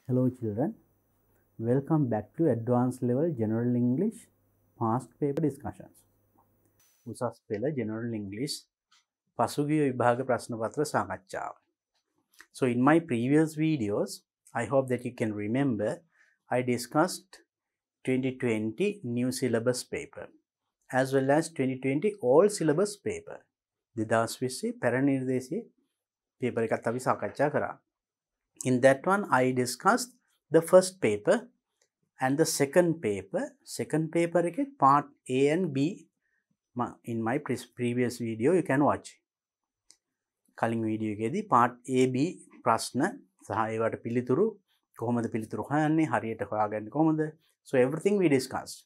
Hello children, welcome back to Advanced Level General English Past Paper Discussions. උසස් පෙළ General English පසුගිය විභාග ප්‍රශ්න පත්‍ර සාකච්ඡාව. So in my previous videos, I hope that you can remember, I discussed 2020 new syllabus paper as well as 2020 all syllabus paper. 2020 පැරණිර්දේශී paper එකත් අපි සාකච්ඡා කරා. In that one, I discussed the first paper and the second paper. Second paper is part A and B. In my previous video, you can watch. Calling video එකේදී part A, B ප්‍රශ්න සහ ඒවට පිළිතුරු කොහොමද පිළිතුරු හොයන්නේ හරියට හොයාගන්නේ කොහොමද? So everything we discussed.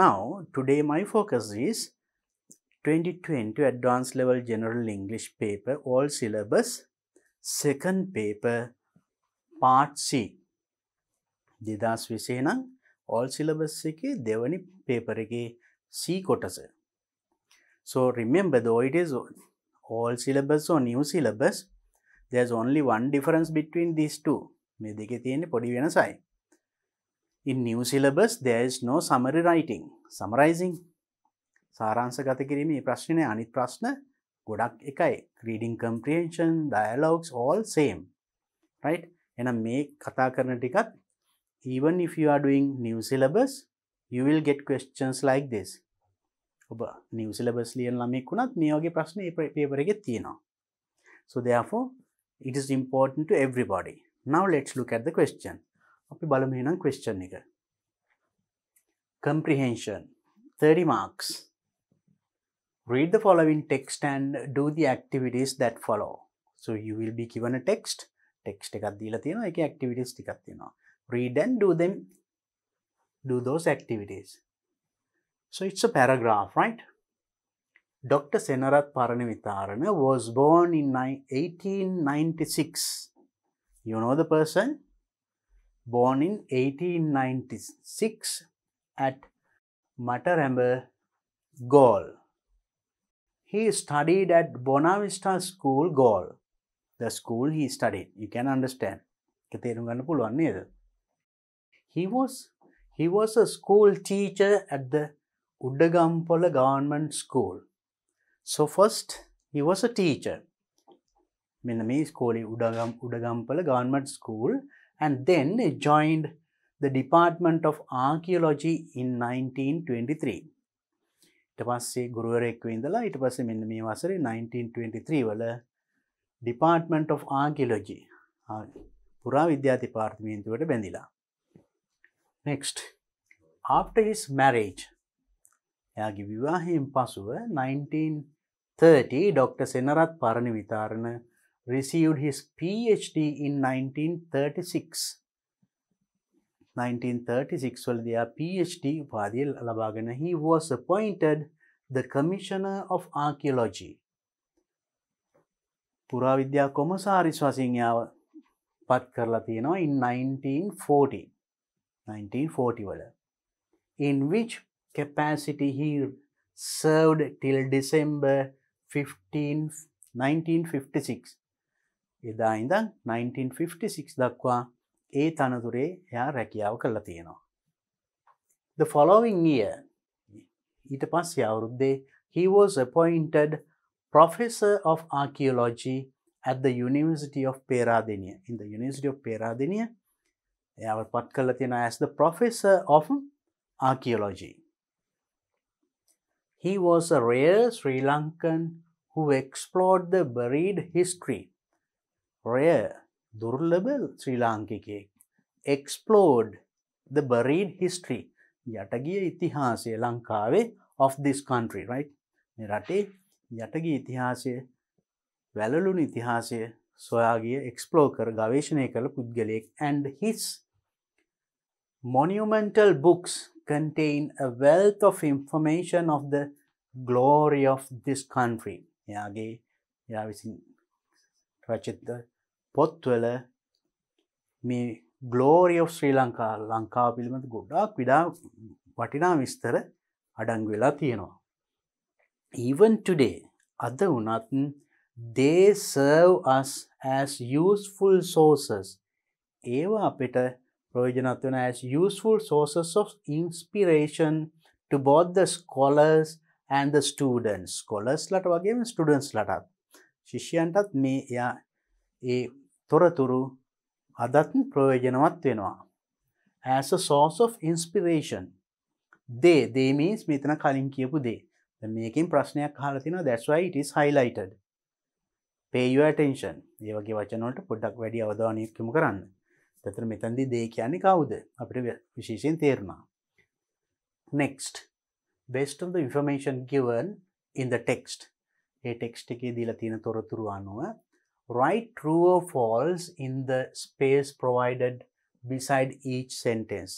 Now, today my focus is 2020 Advanced Level General English paper, all syllabus. Second paper part C. 2020 නම් all syllabus එකේ දෙවනි paper එකේ C කොටස. So remember, though it is all syllabus or new syllabus, there's only one difference between these two. මේ දෙකේ තියෙන්නේ පොඩි වෙනසයි. In new syllabus there is no summary writing, summarizing. සාරාංශගත කිරීම මේ ප්‍රශ්නේ අනිත් ප්‍රශ්න ගොඩක් එකයි. Reading comprehension, dialogues, all same. Right? එහෙනම් මේ කතා කරන ටිකත් even if you are doing new syllabus, you will get questions like this. ඔබ new syllabus ලියන ළමෙක් වුණත් මේ වගේ ප්‍රශ්න මේ paper එකේ තියෙනවා. So therefore, it is important to everybody. Now let's look at the question. අපි බලමු එහෙනම් question එක. Comprehension, 30 marks. Read the following text and do the activities that follow. So you will be given a text. Text එකක් දීලා තියෙනවා. ඒකේ activities ටිකක් තියෙනවා. Read and do them. Do those activities. So it's a paragraph, right? Dr. Senarath Paranivitarana was born in 1896. You know the person? Born in 1896 at Mataramba, Galle. He studied at Bonavista School, Galle. The school he studied. You can understand. He was a school teacher at the Udagampala Government School. So first, he was a teacher. Mename school Udagampala Government School, and then he joined the Department of Archaeology in 1923. ඊට පස්සේ ගුරුවරයෙක් වෙඳලා ඊට පස්සේ මෙන්න මේ වසරේ 1923 වල Department of Archaeology පුරාවිද්‍යා දෙපාර්තමේන්තුවට බැඳිලා. Next, after his marriage, එයාගේ විවාහයෙන් පසුව 1930 Dr. Senarath Paranivitarana received his PhD in 1936. 1936 වලදී එයා PhD උපාධිය ලබාගෙන he was appointed the Commissioner of Archaeology. පුරාවිද්‍යා කොමසාරිස් වශයෙන් එයාව පත් කරලා තියෙනවා in 1940 වල. In which capacity he served till December 1956. එදා ඉඳන් 1956 දක්වා ඒ තනතුරේ එයා රැකියාව කරලා තියෙනවා. The following year, ඊට පස්සේ අවුරුද්දේ he was appointed Professor of Archaeology at the University of Peradeniya. In the University of Peradeniya, එයාව පත් කරලා තියෙනවා as the Professor of Archaeology. He was a rare Sri Lankan who explored the buried history. Rare, දුර්ලභ ශ්‍රී ලාංකිකයෙක් explored the buried history. යටගිය ඉතිහාසය ලංකාවේ of this country, right? මේ රටේ යටගිය ඉතිහාසය වැළලුණු ඉතිහාසය සොයාගිය explore කර ගවේෂණය කළ පුද්ගලයෙක්. And his monumental books contain a wealth of information of the glory of this country. එයා විසින් රචිත පොත්වල මේ glory of Sri Lanka ලංකාව පිළිබඳ ගොඩාක් වටිනා විස්තර අඩංගු වෙලා තියෙනවා. Even today, අද වුණත් they serve us as useful sources ඒවා අපිට ප්‍රයෝජනවත් වෙන as useful sources of inspiration to both the scholars and the students. Scholars ලට වගේම students ලටත්. ශිෂ්‍යයන්ටත් මේ එයා ඒ තොරතුරු අදත් ප්‍රයෝජනවත් වෙනවා. As a source of inspiration. They means මෙතන කලින් කියපු දේ. දැන් මේකෙන් ප්‍රශ්නයක් අහලා තිනවා, that's why it is highlighted. Pay your attention. මේ වගේ වචන වලට පොඩ්ඩක් වැඩි අවධානයක් යොමු කරන්න. එතන මෙතනදී දේ කියන්නේ කවුද? අපිට විශේෂයෙන් තේරුණා. Next, based on the information given in the text. මේ text එකේ දීලා තියෙන තොරතුරු අනුව write true or false in the space provided beside each sentence.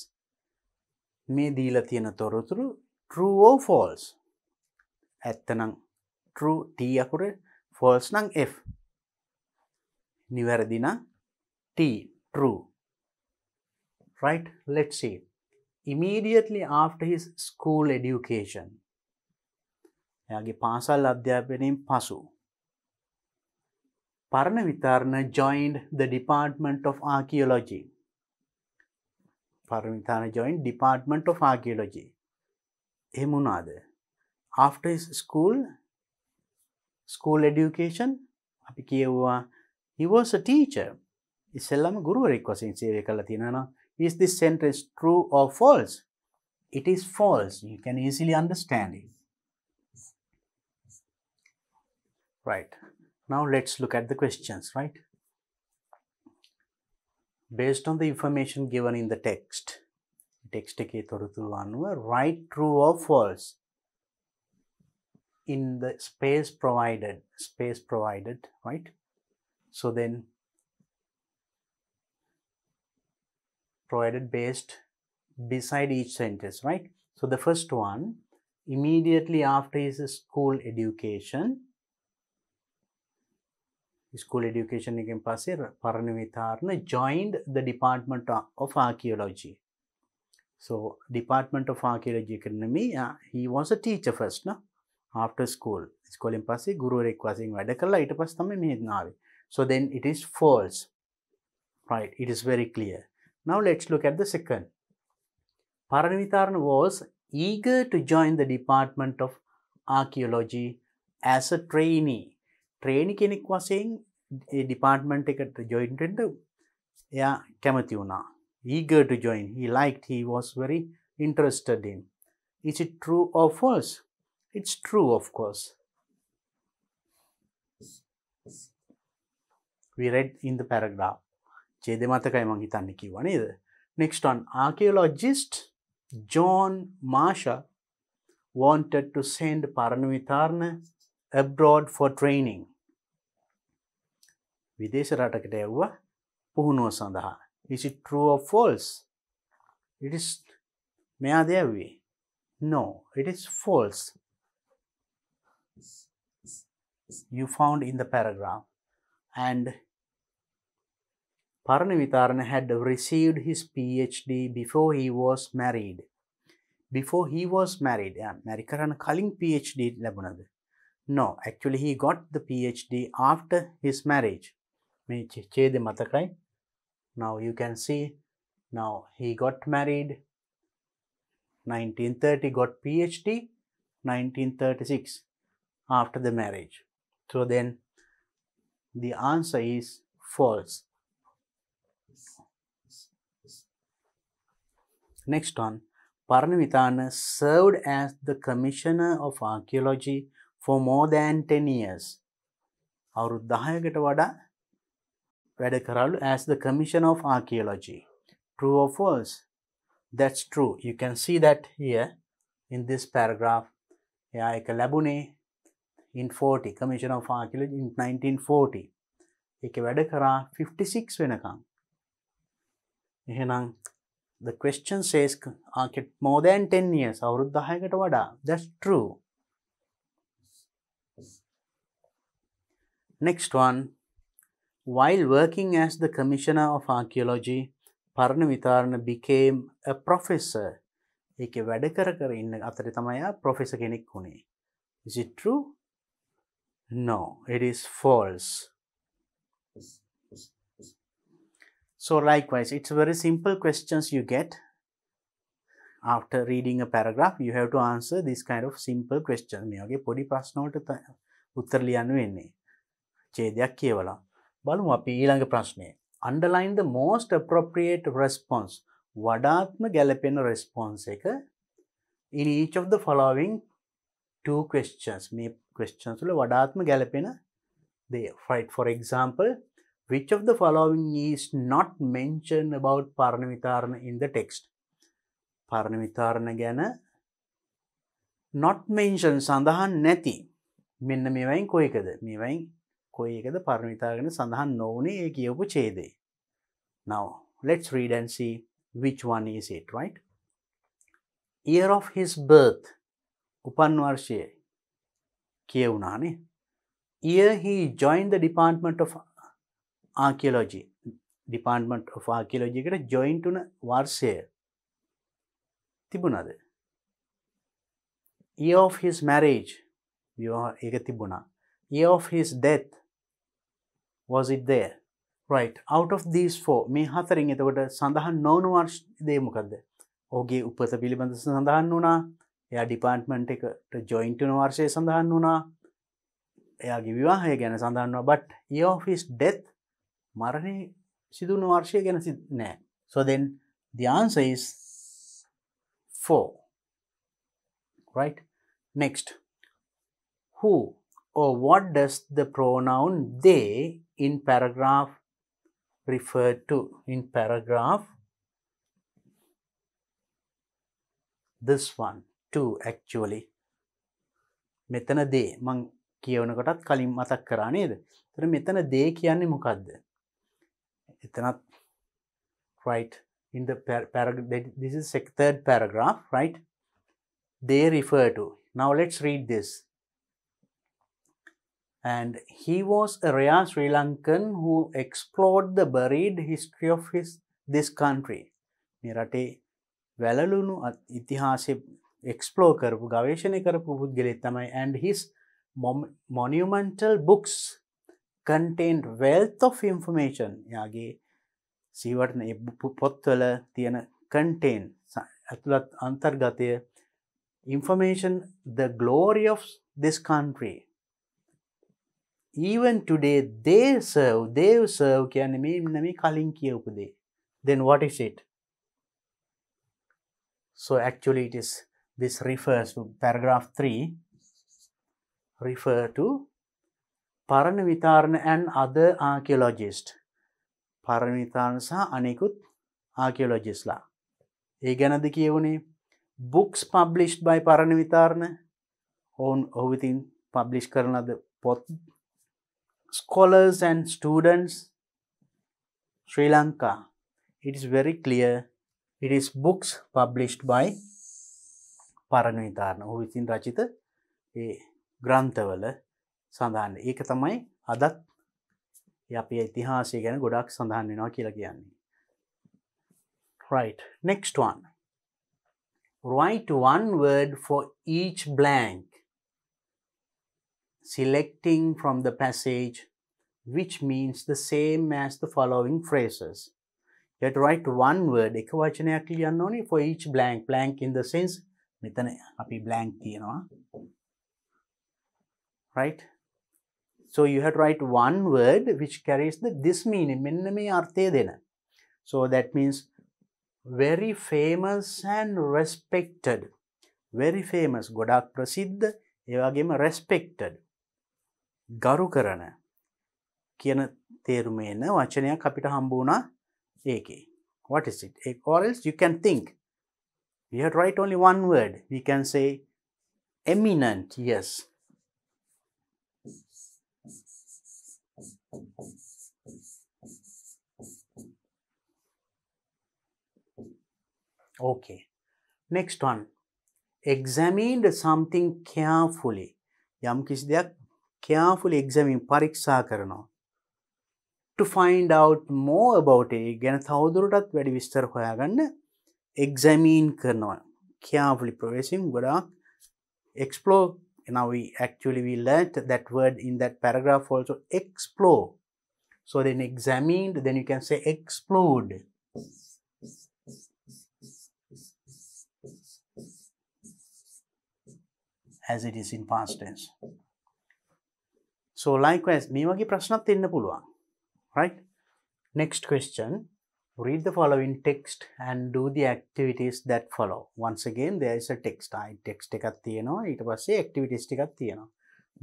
මේ දීලා තියෙන තොරතුරු true or false. ඇත්ත නම් true T අකුර, false නම් F. නිවැරදි නම් T, true. Right, let's see. Immediately after his school education. එයාගේ පාසල් අධ්‍යාපනයෙන් පසු පරණ Witharana joined the Department of Archaeology. පරණ Witharana joined Department of Archaeology. එහෙම වුණාද? After his school education අපි කියුවා he was a teacher. ඉස්සෙල්ලාම ගුරුවරයෙක් වශයෙන් සේවය කළා තියෙනවා. Is this sentence true or false? It is false. You can easily understand it. Right. Now let's look at the questions, right? Based on the information given in the text. Text එකේ තොරතුරු අනුව write true or false in the space provided, right? So then provided based beside each sentence, right? So the first one, immediately after his school education again passe parana vitarna joined the Department of Archaeology. So Department of Archaeology me he was a teacher first, no? After school in passe guruwarek wasen wada kala ita passe thamai me naawe. So then it is false, right? It is very clear. Now let's look at the second. Paranavitarna was eager to join the Department of Archaeology as a trainee. Trainee කෙනෙක් වශයෙන් ඒ department එකට join වෙන්න එයා කැමති වුණා. Eager to join. He liked, he was very interested in. Is it true or false? It's true, of course. We read in the paragraph. ඡේදය මතකයි මං හිතන්නේ කිව්වා නේද? Next one, archaeologist John Marsha wanted to send Paranavitarna abroad for training. විදේශ රටකට යවුවා පුහුණුව සඳහා. Is it true or false? It is මෙයා දෙව්වේ. No, it is false. You found in the paragraph. And Paranavitarna had received his PhD before he was married. Before he was married. Yeah, marry කරන්න කලින් PhD ලැබුණාද? No, actually he got the PhD after his marriage. මේ ඡේදය මතකයි. Now you can see, now he got married 1930, got PhD 1936 after the marriage. So then the answer is false. Next one, Paranavitarna served as the Commissioner of Archaeology for more than 10 years. අවුරුදු 10කට වඩා වැඩ කරලු as the Commissioner of Archaeology. True or false? That's true. You can see that here in this paragraph. එයා එක ලැබුණේ in 40, Commissioner of Archaeology in 1940. ඒක වැඩ කරා 56 වෙනකම්. එහෙනම් the question says more than 10 years. අවුරුදු 10කට වඩා. That's true. Next one. While working as the Commissioner of Archaeology, Paranavitarna became a professor. ඒකේ වැඩ කර ඉන්න අතරේ තමයි professor කෙනෙක් වුණේ. Is it true? No, it is false. So likewise, it's very simple questions you get after reading a paragraph. You have to answer this kind of simple questions. මේ වගේ පොඩි ප්‍රශ්න වලට උත්තර ලියන්න වෙන්නේ. ඡේදයක් කියවලා. බලමු අපි ඊළඟ ප්‍රශ්නේ. Underline the most appropriate response. වඩාත්ම ගැලපෙන response එක in each of the following two questions. මේ questions වල වඩාත්ම ගැලපෙන දේ. Right, for example, which of the following is not mentioned about Paranamitarana in the text? Paranamitarana ගැන not mentioned සඳහන් නැති. මෙන්න මේවයින් කොයි එකද? මේවයින් කොයි එකද Paranamitarana ගැන සඳහන් නොවුනේ ඒ කියවපු ඡේදේ. Now, let's read and see which one is it, right? Year of his birth. උපන් වර්ෂය කියවුණානේ. Year he joined the Department of Archaeology. Department of Archaeology එකට join වුණ වර්ෂය තිබුණාද? Year of his marriage. ඒක තිබුණා. Year of his death. Was it there? Right. Out of these four, මේ හතරෙන් එතකොට සඳහන් නොවුණු වර්ෂ දේ මොකද්ද? ඔහුගේ උපත පිළිබඳ සඳහන් වුණා. එයා ඩිපාර්ට්මන්ට් එකට ජොයින්ට් වෙන වර්ෂය සඳහන් වුණා. එයාගේ විවාහය ගැන සඳහන් වුණා. But year of his death, මරණය සිදු වුණු වර්ෂය ගැන නෑ. So then the answer is 4. Right? Next. Who or what does the pronoun they in paragraph refer to? In paragraph this one too actually. මෙතන they මං කියවනකොටත් කලින් මතක් කරා නේද? ඒතර මෙතන they කියන්නේ මොකද්ද? එතනත් right in the paragraph, this is third paragraph, right? They refer to. Now let's read this. And he was a rare Sri Lankan who explored the buried history of this country. මේ රටේ වැළලුණු ඉතිහාසය explore කරපු ගවේෂණය කරපු පුද්ගලයෙක් තමයි. And his monumental books contained wealth of information. යාගේ සීවර්ණ පොත්වල තියෙන content අතුලත් අන්තර්ගතය information, the glory of this country. Even today they serve කියන්නේ මේ කලින් කියවපු දේ. Then what is it? So actually it is, this refers to paragraph 3, refer to Paranamitarana and other archaeologists. Paranamitarana සහ අනෙකුත් archaeologists ලා. ඒ ගැනද කියවුනේ? Books published by Paranamitarana. ඔහු විසින් publish කරන ලද පොත්. Scholars and students. Sri Lanka. It is very clear. It is books published by Paranamitarana. ඔහු විසින් රචිත ඒ ග්‍රන්ථවල සඳහන්. ඒක තමයි අදත් අපේ ඉතිහාසය ගැන ගොඩක් සඳහන් වෙනවා කියලා කියන්නේ. Right. Next one. Write one word for each blank, selecting from the passage which means the same as the following phrases. You have to write one word. එක වචනයක් ලියන්න ඕනේ for each blank. Blank in the sense මෙතන අපි blank තියනවා. Right? So you have to write one word which carries this meaning. මෙන්න මේ අර්ථය දෙන. So that means very famous and respected. Very famous. ගොඩක් ප්‍රසිද්ධ. ඒ වගේම respected. ගරු කරන කියන තේරුම එන වචනයක් අපිට හම්බ වුණා ඒකේ. What is it? Or else you can think. We have to write only one word. We can say eminent. Yes. Okay. Next one. Examined something carefully. යම් කිසි දෙයක් carefully examine, පරීක්ෂා කරනවා. To find out more about it. ගැන තවදුරටත් වැඩි විස්තර හොයාගන්න examine කරනවා. Carefully progressing ගොඩාක් explore. Now we learnt that word in that paragraph also, explore. So then examined, then you can say explored. As it is in past tense. So likewise, මේ වගේ ප්‍රශ්නත් එන්න පුළුවන්. Right? Next question. Read the following text and do the activities that follow. Once again, there is a text. Text එකක් තියෙනවා. ඊට පස්සේ activities ටිකක් තියෙනවා.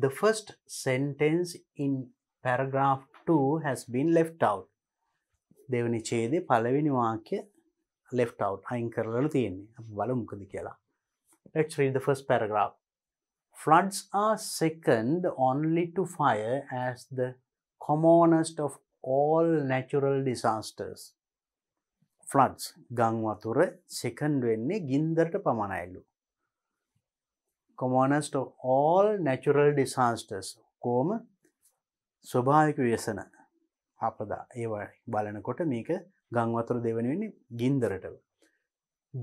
The first sentence in paragraph 2 has been left out. දෙවෙනි ඡේදයේ පළවෙනි වාක්‍ය left out. අයින් කරලා තියෙන්නේ. අපි බලමු මොකද කියලා. Let's read the first paragraph. Floods are second only to fire as the commonest of all natural disasters. Floods, ගං වතුර second වෙන්නේ ගින්දරට පමණයිලු. Commonest of all natural disasters. කොහොම ස්වභාවික ව්‍යසන අපදා ඒවා බලනකොට මේක ගං වතුර දෙවෙනි වෙන්නේ ගින්දරට.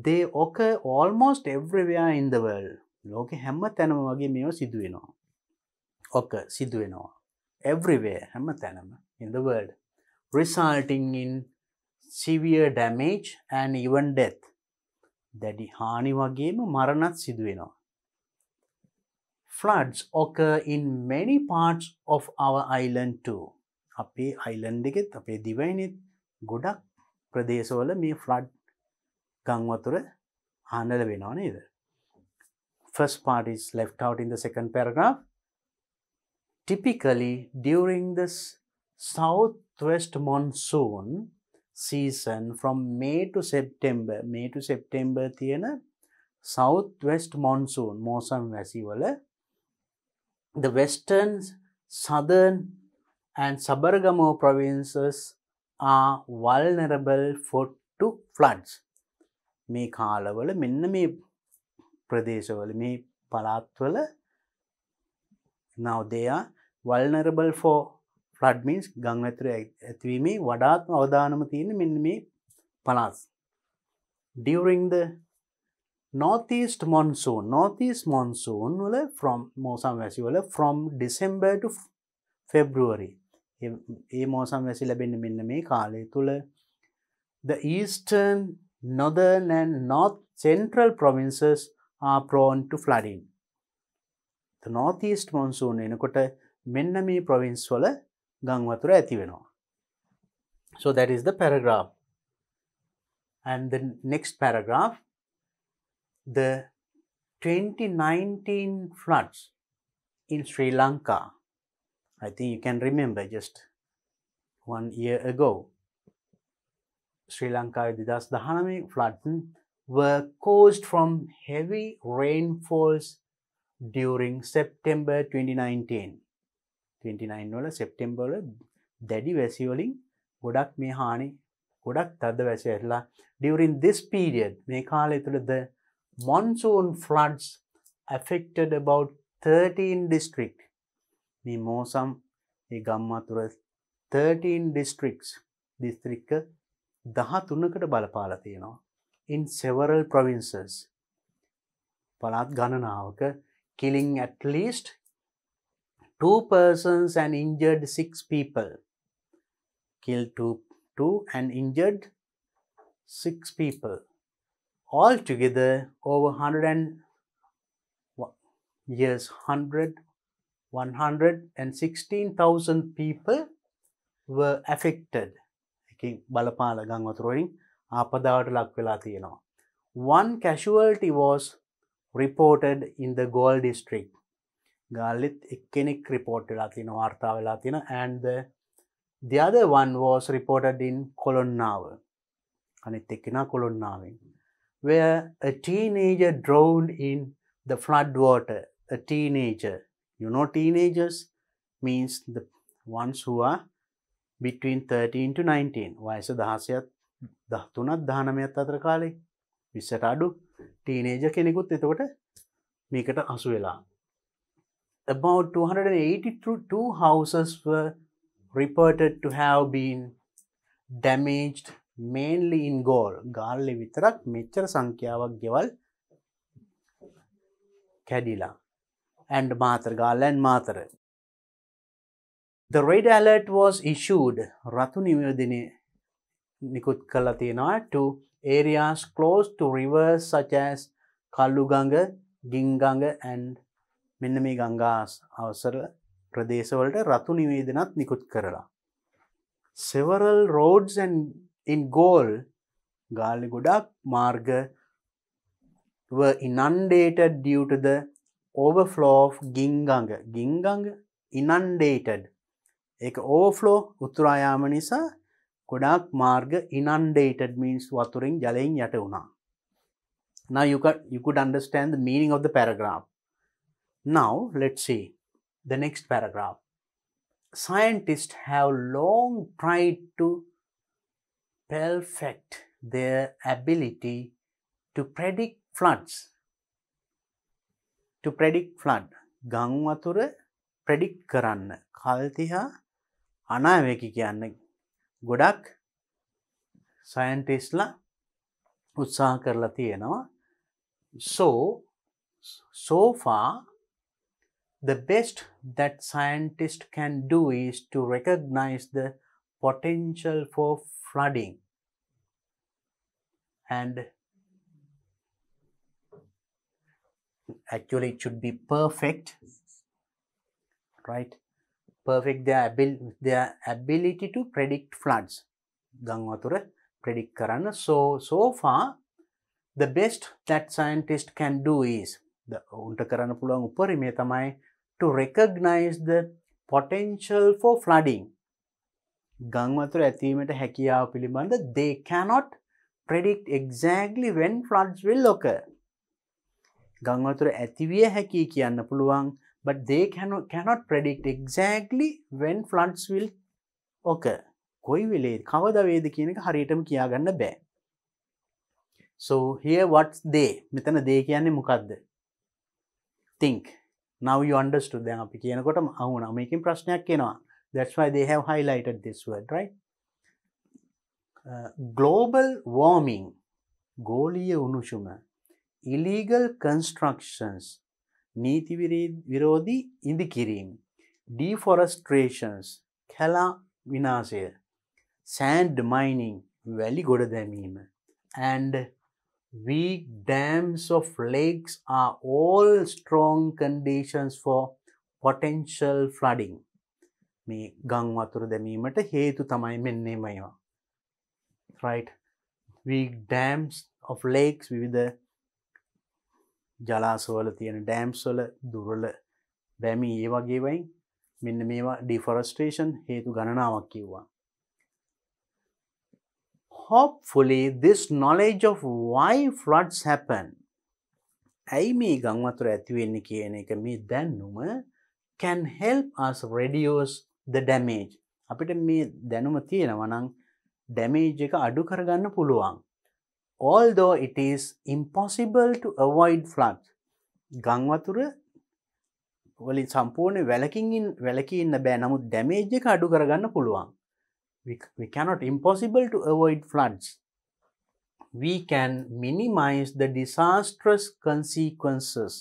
They occur almost everywhere in the world. ලෝකෙ හැම තැනම වගේ මේවා සිදු වෙනවා. occur සිදු වෙනවා. Everywhere හැම තැනම in the world, resulting in severe damage and even death. දැඩි හානි වගේම මරණත් සිදු වෙනවා. Floods occur in many parts of our island too. අපේ island එකෙත් අපේ දිවයිනෙත් ගොඩක් ප්‍රදේශවල මේ flood ගං වතුර හානල වෙනවා නේද? First part is left out in the second paragraph. Typically, during the southwest monsoon season from May to September තියෙන southwest monsoon මෝසම් වැසි වල the western, southern and Sabargamo provinces are vulnerable to floods. මේ කාලවල මෙන්න මේ ප්‍රදේශවල මේ පළාත්වල now they are vulnerable for flood means ගං වතුර ඇතිවීමේ වඩාත්ම අවදානම තියෙන්නේ මෙන්න මේ පළාත්. During the northeast monsoon වල from මෝසම් වැසි වල from December to February ඒ මෝසම් වැසි ලැබෙන්නේ මෙන්න මේ කාලය තුල the eastern, northern and north central provinces are prone to flooding. The northeast monsoon එනකොට මෙන්න මේ province වල ගං වතුර ඇති වෙනවා. So that is the paragraph. And the next paragraph, the 2019 floods in Sri Lanka. I think you can remember just 1 year ago. Sri Lanka 2019 floods were caused from heavy rainfalls during September 2019. 29 වල September වල දැඩි වැසි වලින් ගොඩක් මේ හානි ගොඩක් තද වැසි ඇතිලා during this period මේ කාලය තුල the monsoon floods affected about 13 districts. මේ මෝසම් ඒ ගම් වතුර 13 districts district 13කට බලපාලා තියෙනවා. In several provinces, පළාත් ගණනාවක killing at least 2 persons and injured 6 people. Killed two and injured 6 people. Altogether, over 116,000 people were affected. බලපාලා ගං වතුර වලින් ආපදාවට ලක් වෙලා තියෙනවා. One casualty was reported in the Galle district. ගාල්ලෙත් එක්කෙනෙක් report වෙලා තියෙනවා වාර්තා වෙලා තියෙනවා and the other one was reported in Colonnava. අනිත් එක්කෙනා කොළොන්නාවෙන්. Where a teenager drowned in the flood water. A teenager. You know teenagers means the ones who are between 13 to 19. වයස 16ත් 13ත් 19ත් අතර කාලේ 20ට අඩු teenager කෙනෙකුත් එතකොට මේකට අසු වෙලා. About 282 houses were reported to have been damaged mainly in Galle. ගාල්ලේ විතරක් මෙච්චර සංඛ්‍යාවක් ගෙවල් කැඩිලා. And Mathar, Galle and Mathar. The red alert was issued රතු නිවේදනය නිකුත් කළා තියෙනවා to areas close to rivers such as Kaluganga, ගින්ගඟ and මෙන්න මේ ගංගා අවසර ප්‍රදේශවලට රතු නිවේදනත් නිකුත් කරලා. Several roads and in Gaul ගාල්ලේ ගොඩක් මාර්ග were inundated due to the overflow of ගින්ගඟ. ගින්ගඟ inundated. ඒක overflow උතුරා යාම නිසා ගොඩක් මාර්ග inundated means වතුරින් ජලයෙන් යට වුණා. Now you could understand the meaning of the paragraph. Now let's see the next paragraph. Scientists have long tried to perfect their ability to predict floods. To predict flood. ගං වතුර predict කරන්න. කල්තිහා අනාවැකි කියන්න ගොඩක් සයන්ටිස්ලා උත්සාහ කරලා තියෙනවා. So far the best that scientists can do is to recognize the potential for flooding and actually it should be perfect, right? Perfect their ability to predict floods. ගං වතුර predict කරන්න. So far the best that scientists can do is උන්ට කරන්න පුළුවන් උපරිමය තමයි to recognize the potential for flooding. ගං වතුර ඇතිවීමට හැකියාව පිළිබඳ they cannot predict exactly when floods will occur. ගං වතුර ඇතිවිය හැකි කියන්න පුළුවන් but they cannot predict exactly when floods will occur. කොයි වෙලේ කවදා වේද කියන එක හරියටම කියාගන්න බෑ. So here what's they? මෙතන they කියන්නේ මොකද්ද? Think. Now you understood. දැන් අපි කියනකොටම අහුණා. මේකෙන් ප්‍රශ්නයක් එනවා. That's why they have highlighted this word, right? Global warming. ගෝලීය උණුසුම. Illegal constructions. නීති විරෝධී ඉදිකිරීම. Deforestations. කැලා විනාශය. Sand mining. වැලි ගොඩ දැමීම. And weak dams of lakes are all strong conditions for potential flooding. මේ ගං වතුර දැමීමට හේතු තමයි මෙන්න මේවා. Right? Weak dams of lakes විවිධ ජලාශවල තියෙන dams වල දුර්වල බැමි ඒ වගේ වයින් මෙන්න මේවා deforestation හේතු ගණනාවක් කිව්වා. Hopefully this knowledge of why floods happen ඇයි මේ ගං වතුර ඇති වෙන්නේ කියන එක මේ දැනුම can help us reduce the damage. අපිට මේ දැනුම තියෙනවා නම් damage එක අඩු කරගන්න පුළුවන්. Although it is impossible to avoid floods. ගං වතුර වලින් සම්පූර්ණ වැළකී ඉන්න බෑ. නමුත් damage එක අඩු කරගන්න පුළුවන්. We cannot impossible to avoid floods. We can minimize the disastrous consequences.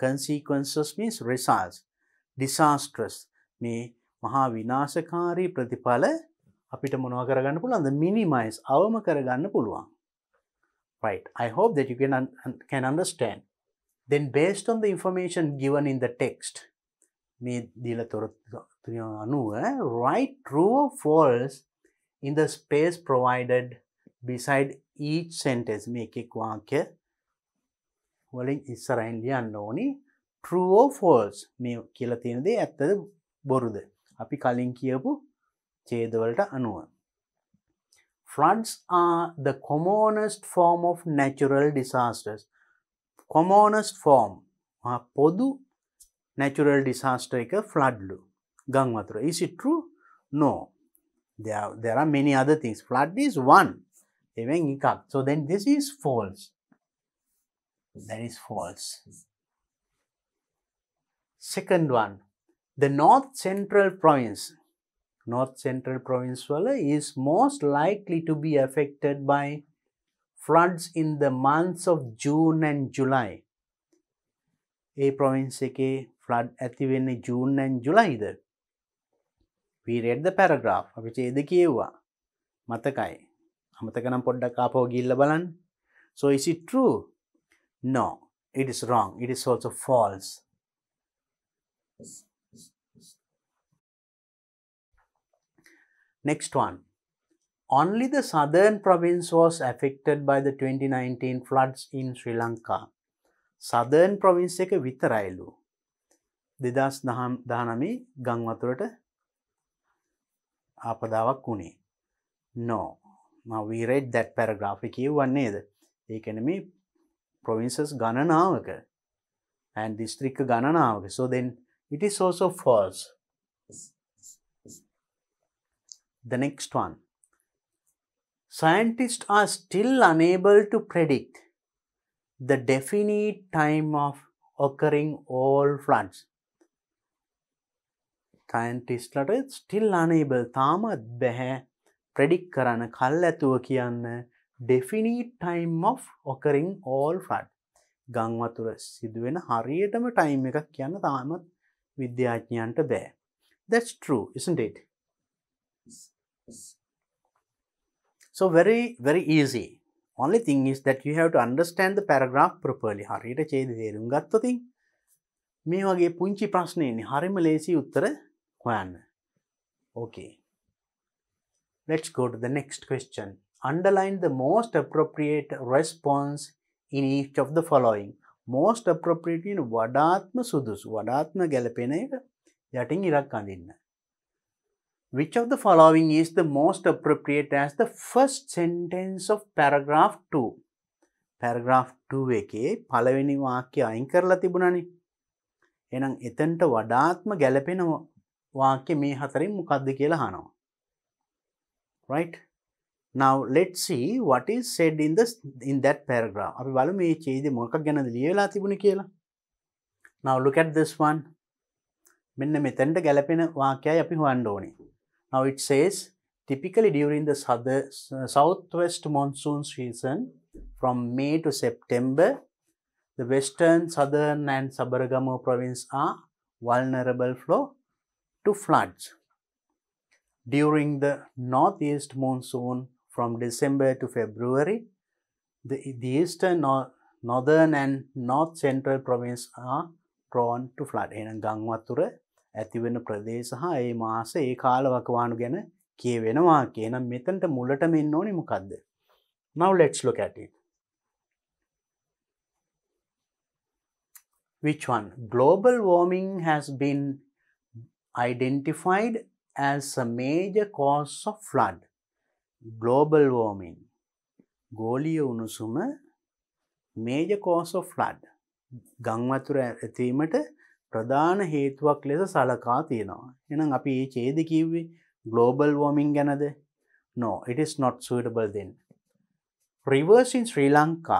Consequences means results. Disastrous මේ මහා විනාශකාරී ප්‍රතිඵල අපිට මොනවා කරගන්න පුළුවන්ද? minimize අවම කරගන්න පුළුවන්. Right. I hope that you can understand. Then based on the information given in the text මේ දීලා තොරතුරු අනුව write true or false in the space provided beside each sentence. මේ එක් වාක්‍ය වලින් ඉස්සරහින් ලියන්න ඕනි true or false. මේ කියලා තියෙන දේ ඇත්තද බොරුද? අපි කලින් කියපු ඡේදවලට අනුව. Floods are the commonest form of natural disasters. Commonest form. පොදු natural disaster එක flood lu. ගං වතුර. Is it true? No. There are many other things. Flood is one. එවෙන් එකක්. So then this is false. That is false. Second one. The North Central Province. North Central Province is most likely to be affected by floods in the months of June and July. A province එකේ flood ඇති වෙන්නේ June and July the? We read the paragraph. අපි ඡේද කියෙව්වා. මතකයි. අමතක නම් පොඩ්ඩක් ආපහු ගිහිල්ලා බලන්න. So is it true? No, it is wrong. It is also false. Next one. Only the southern province was affected by the 2019 floods in Sri Lanka. Southern province එක විතරයිලු. 2019 ගම් වතුරට ආපදාවක් වුණේ. No. Now we read that paragraph. එක කියවන්නේ නේද? ඒ කියන්නේ මේ provinces ගණනාවක and district ගණනාවක. So then it is also false. The next one. Scientists are still unable to predict the definite time of occurring all floods. Scientists are still unable තාමත් බැහැ predict කරන්න කල්ැතුව කියන්න definite time of occurring all flood. ගම් වතුර සිදුවෙන හරියටම time එකක් කියන්න තාමත් විද්‍යාඥයන්ට බෑ. That's true, isn't it? So very easy. Only thing is that you have to understand the paragraph properly. හරියට ඡේද තේරුම් ගත්තොත් මේ වගේ පුංචි ප්‍රශ්න එන්නේ හරිම ලේසි උත්තර හොයන්න. Okay. Let's go to the next question. Underline the most appropriate response in each of the following. Most appropriate in වඩාත්ම සුදුසු වඩාත්ම ගැලපෙන එක යටින් ඉරක් අඳින්න. Which of the following is the most appropriate as the first sentence of paragraph 2? Paragraph 2 එකේ පළවෙනි වාක්‍යය අයින් කරලා තිබුණානේ. එහෙනම් එතනට වඩාත්ම ගැලපෙන වාක්‍ය මේ හතරෙන් මොකක්ද කියලා අහනවා. Right? Now let's see what is said in that paragraph. අපි බලමු මේ ඡේදෙ මොකක් ගැනද ලියලා තිබුණේ කියලා. Now look at this one. මෙන්න මෙතනට ගැලපෙන වාක්‍යයයි අපි හොයන්න ඕනේ. Now it says, typically during the southwest monsoon season from May to September, the western, southern and Sabaragamu province are vulnerable to floods. During the northeast monsoon from December to February, the eastern, northern and north central province are prone to flood. එහෙනම් ගම් වතුර ඇතිවෙන ප්‍රදේශ හා ඒ මාස ඒ කාලවකවානු ගැන කියවෙනවා. එහෙනම් මෙතනට මුලටම එන්න ඕනේ මොකද්ද? Now let's look at it. Which one? Global warming has been identified as a major cause of flood. Global warming. ගෝලීය උණුසුම major cause of flood. ගම් වතුර ඇතිවීමට ප්‍රධාන හේතුවක් ලෙස සලකා තියෙනවා. එහෙනම් අපි මේ ඡේද කිව්වේ global warming ගැනද? No, it is not suitable then. Rivers in Sri Lanka,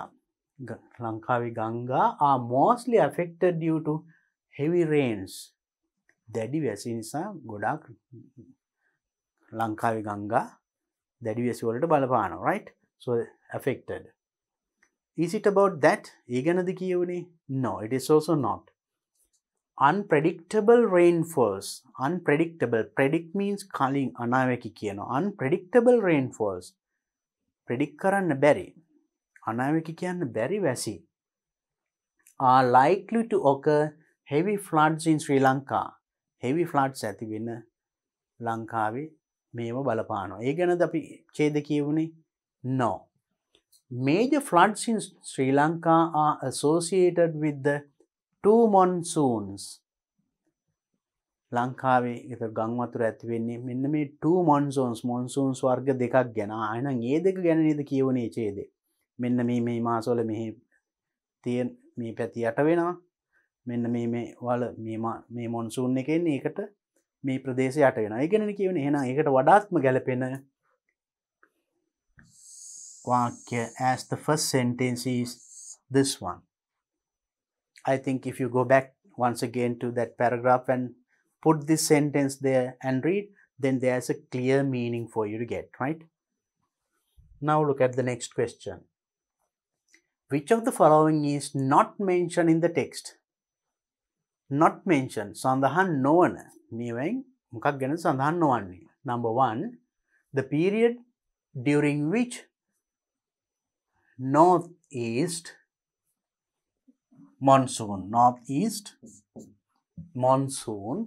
ලංකාවේ ගංගා are mostly affected due to heavy rains. දැඩි වැසි නිසා ගොඩාක් ලංකාවේ ගංගා දැඩි වැසි වලට බලපානවා. Right? So affected. Is it about that? ඒ ගැනද කියවනේ? No, it is also not. Unpredictable rainfalls. Unpredictable. Predict means කලින් අනාවැකි කියනවා. Unpredictable rainfalls. Predict කරන්න බැරි. අනාවැකි කියන්න බැරි වැසි. Are likely to occur heavy floods in Sri Lanka. Heavy floods ඇති වෙන ලංකාවේ මේව බලපානවා. ඒ ගැනද අපි ඡේද කියවුනේ? No. Major floods in Sri Lanka are associated with the two monsoons. ලංකාවේ ගම් වතුර ඇති වෙන්නේ මෙන්න මේ two monsoons වර්ග දෙකක් ගැන. එහෙනම් ඒ දෙක ගැන නේද කියවනේ ඡේදේ. මෙන්න මේ මාසවල මෙහි තියෙන මේ පැති යට වෙනවා. මෙන්න මේ වල මේ මොන්සූන් එකේ ඉන්නේ ඒකට මේ ප්‍රදේශය යට වෙනවා. ඒ ගැනනේ කියවනේ. එහෙනම් ඒකට වඩාත්ම ගැලපෙන වාක්‍ය as the first sentence is this one. I think if you go back once again to that paragraph and put this sentence there and read, then there's a clear meaning for you to get, right? Now look at the next question. Which of the following is not mentioned in the text? Not mentioned. සඳහන් නොවන මේවෙන් මොකක් ගැන සඳහන් නොවන්නේ. Number 1, the period during which northeast monsoon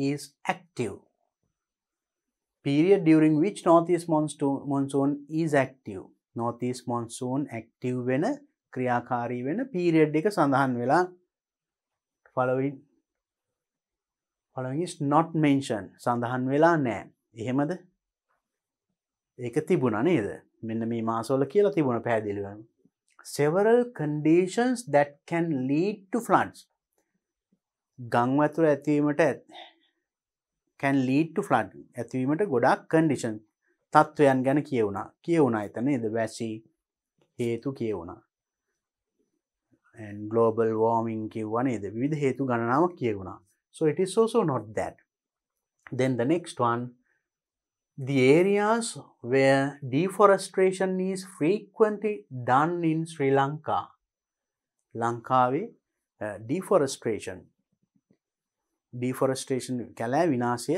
is active. Period during which northeast monsoon is active. Northeast monsoon active වෙන ක්‍රියාකාරී වෙන period එක සඳහන් වෙලා following is not mentioned. සඳහන් වෙලා නැහැ. එහෙමද? ඒක තිබුණා නේද? මෙන්න මේ මාසවල කියලා තිබුණා පැහැදිලිව. Several conditions that can lead to floods. ගම් වතුර ඇතිවීමට can lead to flood. ඇතිවීමට ගොඩාක් condition තත්වයන් ගැන කියවුණා එතන නේද? වැසි හේතු කියවුණා. and global warming කියවුවා නේද? විවිධ හේතු ගණනාවක් කියවුණා. So it is also not that. Then the next one, the areas where deforestation is frequently done in Sri Lanka. ලංකාවේ deforestation කැලෑ විනාශය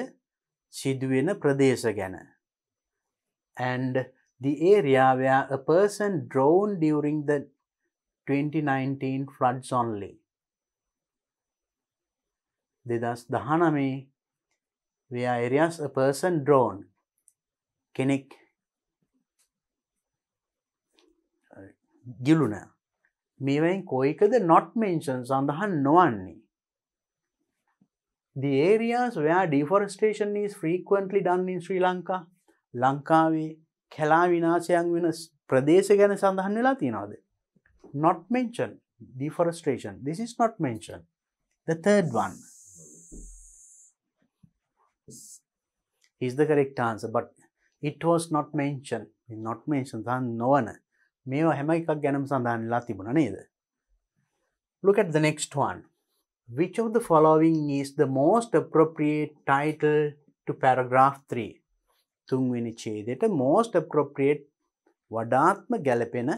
සිදුවෙන ප්‍රදේශ ගැන. And the area where a person drowned during the 2019 floods only. 2019 where areas a person drowned. කෙනෙක් ගිලුණා. මේවෙන් කොයිකද not mentioned සඳහන් නොවන්නේ? The areas where deforestation is frequently done in Sri Lanka. ලංකාවේ කැලා විනාශයන් වෙන ප්‍රදේශ ගැන සඳහන් වෙලා තියෙනවද? Not mentioned. Deforestation. This is not mentioned. The third one is the correct answer, but it was not mentioned. Not mentioned. No one. මේවා හැම එකක් ගැනම සඳහන් වෙලා තිබුණා නේද? Look at the next one. Which of the following is the most appropriate title to paragraph 3? තුන්වෙනි ඡේදයට most appropriate වඩාත්ම ගැලපෙන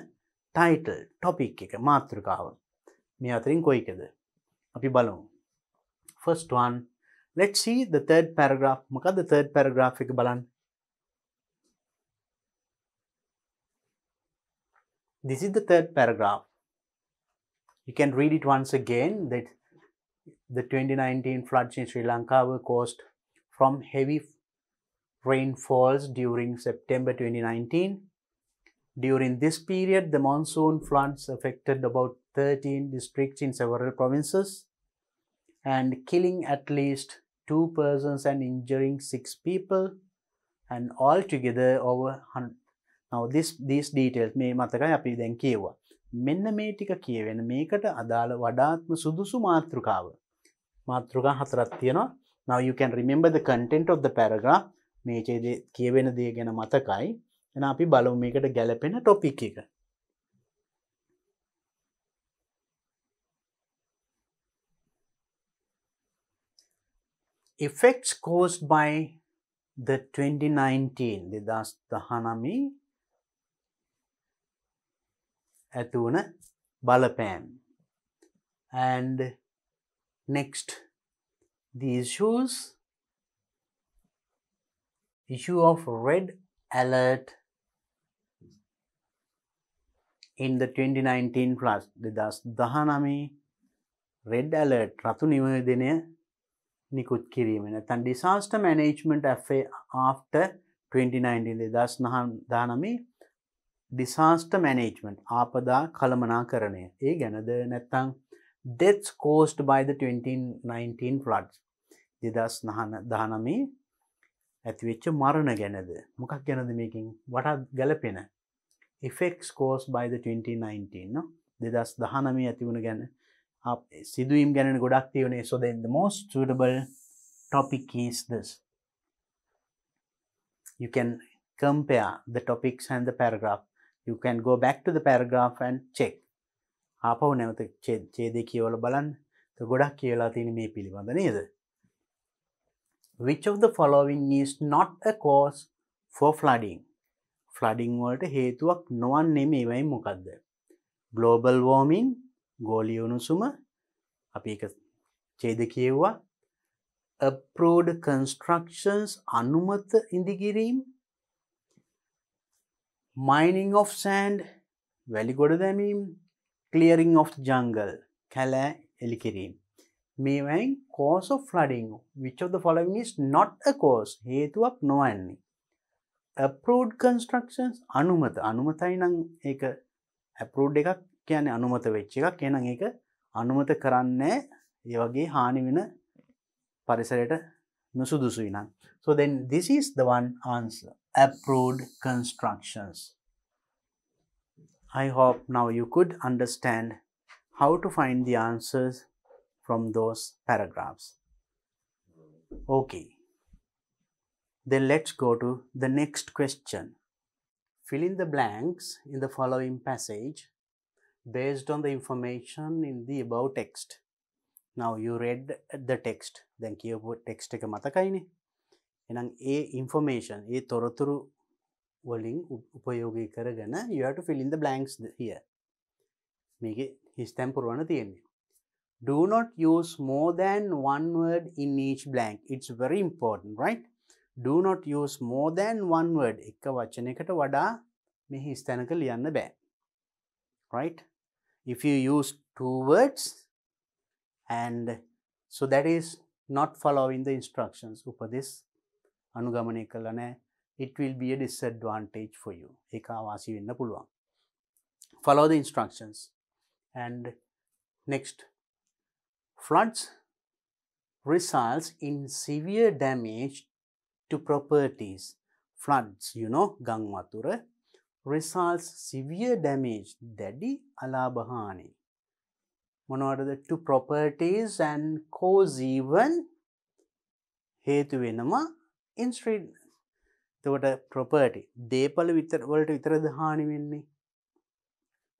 title topic එක මාතෘකාව. මේ අතරින් කොයිකද? අපි බලමු. First one, let's see the third paragraph. මොකක්ද third paragraph එක බලන්න. This is the third paragraph. You can read it once again, that the 2019 floods in Sri Lanka were caused from heavy rainfalls during September 2019. During this period, the monsoon floods affected about 13 districts in several provinces and killing at least 2 persons and injuring 6 people, and altogether over 100. Now these details මේ මතකයි අපි දැන් කියුවා. මෙන්න මේ ටික කියවෙන මේකට අදාළ වඩාත්ම සුදුසු මාතෘකාව. මාතෘකා හතරක් තියෙනවා. Now you can remember the content of the paragraph. මේ ඡේදයේ කියවෙන දේ ගැන මතකයි. එහෙනම් අපි බලමු මේකට ගැලපෙන topic එක. Effects caused by the 2019 ඇති වුණ බලපෑම්. And next, the issue of red alert in the 2019 floods. 2019 red alert රතු නිවේදනය නිකුත් කිරීම. නැත්නම් disaster management after 2019. 2019 disaster management ආපදා කළමනාකරණය. ඒ ගැනද නැත්නම් deaths caused by the 2019 floods. 2019 ඇතිවෙච්ච මරණ ගැනද? මොකක් ගැනද මේකෙන් වඩා ගැලපෙන? Effects caused by the 2019 no? 2019 ඇති වුණ ගැන සිදුවීම් ගැන ගොඩක් තියෙන්නේ. So then the most suitable topic is this. You can compare the topics and the paragraph. You can go back to the paragraph and check. ආපහු නැවත ඡේදය කියවලා බලන්න. ගොඩක් කියලා තියෙන මේ පිළිබඳ නේද? Which of the following is not a cause for flooding? Flooding වලට හේතුවක් නොවන්නේ මේවයි මොකද්ද? Global warming, ගෝලීය උණුසුම, අපි ඒක ඡේද කියුවා. approved constructions අනුමත ඉදිකිරීම, mining of sand වැලිගොඩ දැමීම, clearing of jungle කැලෑ එලි කිරීම. මේවයින් cause of flooding, which of the following is not a cause, හේතුවක් නොවන්නේ. approved constructions අනුමතයි නම් ඒක approved එකක් කියන්නේ අනුමත වෙච්ච එකක්. එහෙනම් ඒක අනුමත කරන්නේ ඒ වගේ හානි වෙන පරිසරයට නුසුදුසුයි නම්. So then this is the one answer, approved constructions. I hope now you could understand how to find the answers from those paragraphs. Okay. Then let's go to the next question. Fill in the blanks in the following passage based on the information in the above text. Now you read the text. Then කියපු text එක මතකයිනේ. එහෙනම් ඒ information, ඒ තොරතුරු වලින් උපයෝගී කරගෙන you have to fill in the blanks here. මේකේ හිස්තැන් පුරවන්න තියෙන්නේ. Do not use more than one word in each blank. It's very important, right? Do not use more than one word. එක වචනයකට වඩා මේ හිස්තැනක ලියන්න බෑ. Right? If you use two words, and so that is not following the instructions. උපදෙස් අනුගමනය කළා නැහැ. It will be a disadvantage for you. ඒක ආවාසි වෙන්න පුළුවන්. Follow the instructions. And next, floods results in severe damage to properties. Floods, you know, ගං වතුර results severe damage, දැඩි අලාභහානි. මොනවටද? To properties and cause even හේතු වෙනවා in Sri. එතකොට property දේපල වලට විතරද හානි වෙන්නේ?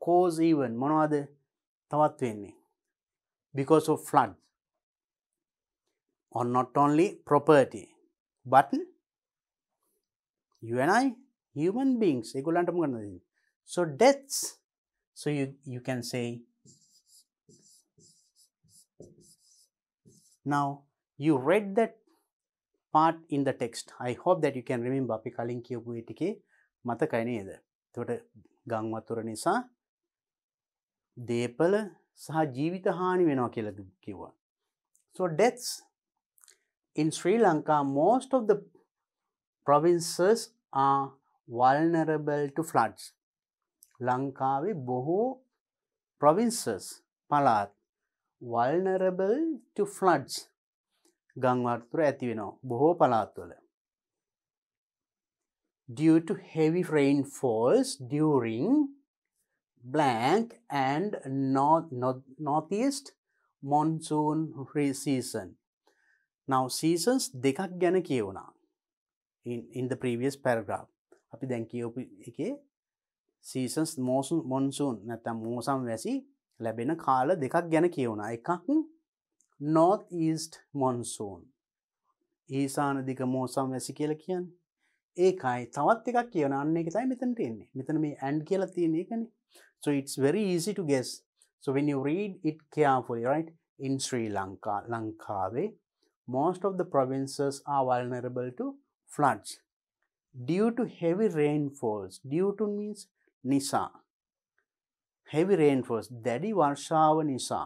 Cause even මොනවද තවත් වෙන්නේ? Because of flood. Or not only property, but you and I, human beings. So deaths. So you can say, now you read that part in the text. I hope that you can remember. අපි කලින් කියපු ඒ ටිකේ මතකයි නේද? එතකොට ගං වතුර නිසා දේපල සහ ජීවිත හානි වෙනවා කියලා කිව්වා. So deaths in Sri Lanka, most of the provinces are vulnerable to floods. ලංකාවේ බොහෝ provinces පළාත් vulnerable to floods. ගං වතුර ඇති වෙනවා බොහෝ පළාත්වල. Due to heavy rainfalls during blank and northeast monsoon season. Now seasons දෙකක් ගැන කියවුණා in the previous paragraph. අපි දැන් කියවපු එකේ seasons monsoon නැත්නම් මෝසම් වැසි ලැබෙන කාල දෙකක් ගැන කියවුණා. එකක් north east monsoon. ඊසාන දිග මෝසම් වැසි කියලා කියන්නේ. ඒකයි තවත් එකක් කියවන අන්න ඒක තමයි මෙතනට එන්නේ. මෙතන මේ and කියලා තියෙන එකනේ. So it's very easy to guess. So when you read it carefully, right? In Sri Lanka, Lankave, most of the provinces are vulnerable to floods due to heavy rainfalls. Due to means nisa. Heavy rainfalls. Daddy Warsaw nisa.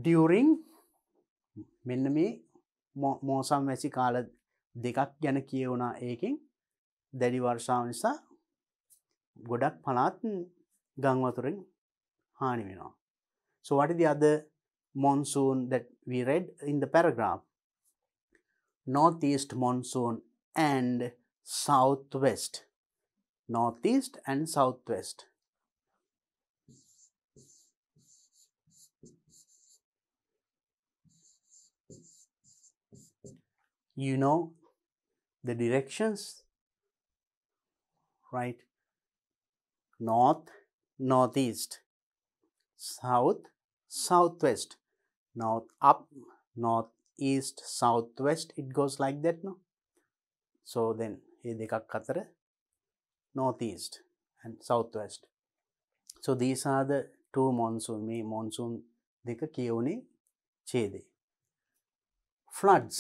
During මෙන්න මේ මෝසම් වැසි කාල දෙකක් ගැන කියවුණා ඒකෙන් දැඩි වර්ෂාව නිසා ගොඩක් පළාත් ගං වතුරෙන් හානි වෙනවා. So what is the other monsoon that we read in the paragraph? Northeast monsoon and southwest. Northeast and southwest. You know the directions, right? North, northeast, south, southwest, north up, northeast, southwest. It goes like that, no? So then ये देखा Qatar northeast and southwest. So these are the two monsoon. Me monsoon देखा क्यों नहीं छेदे. floods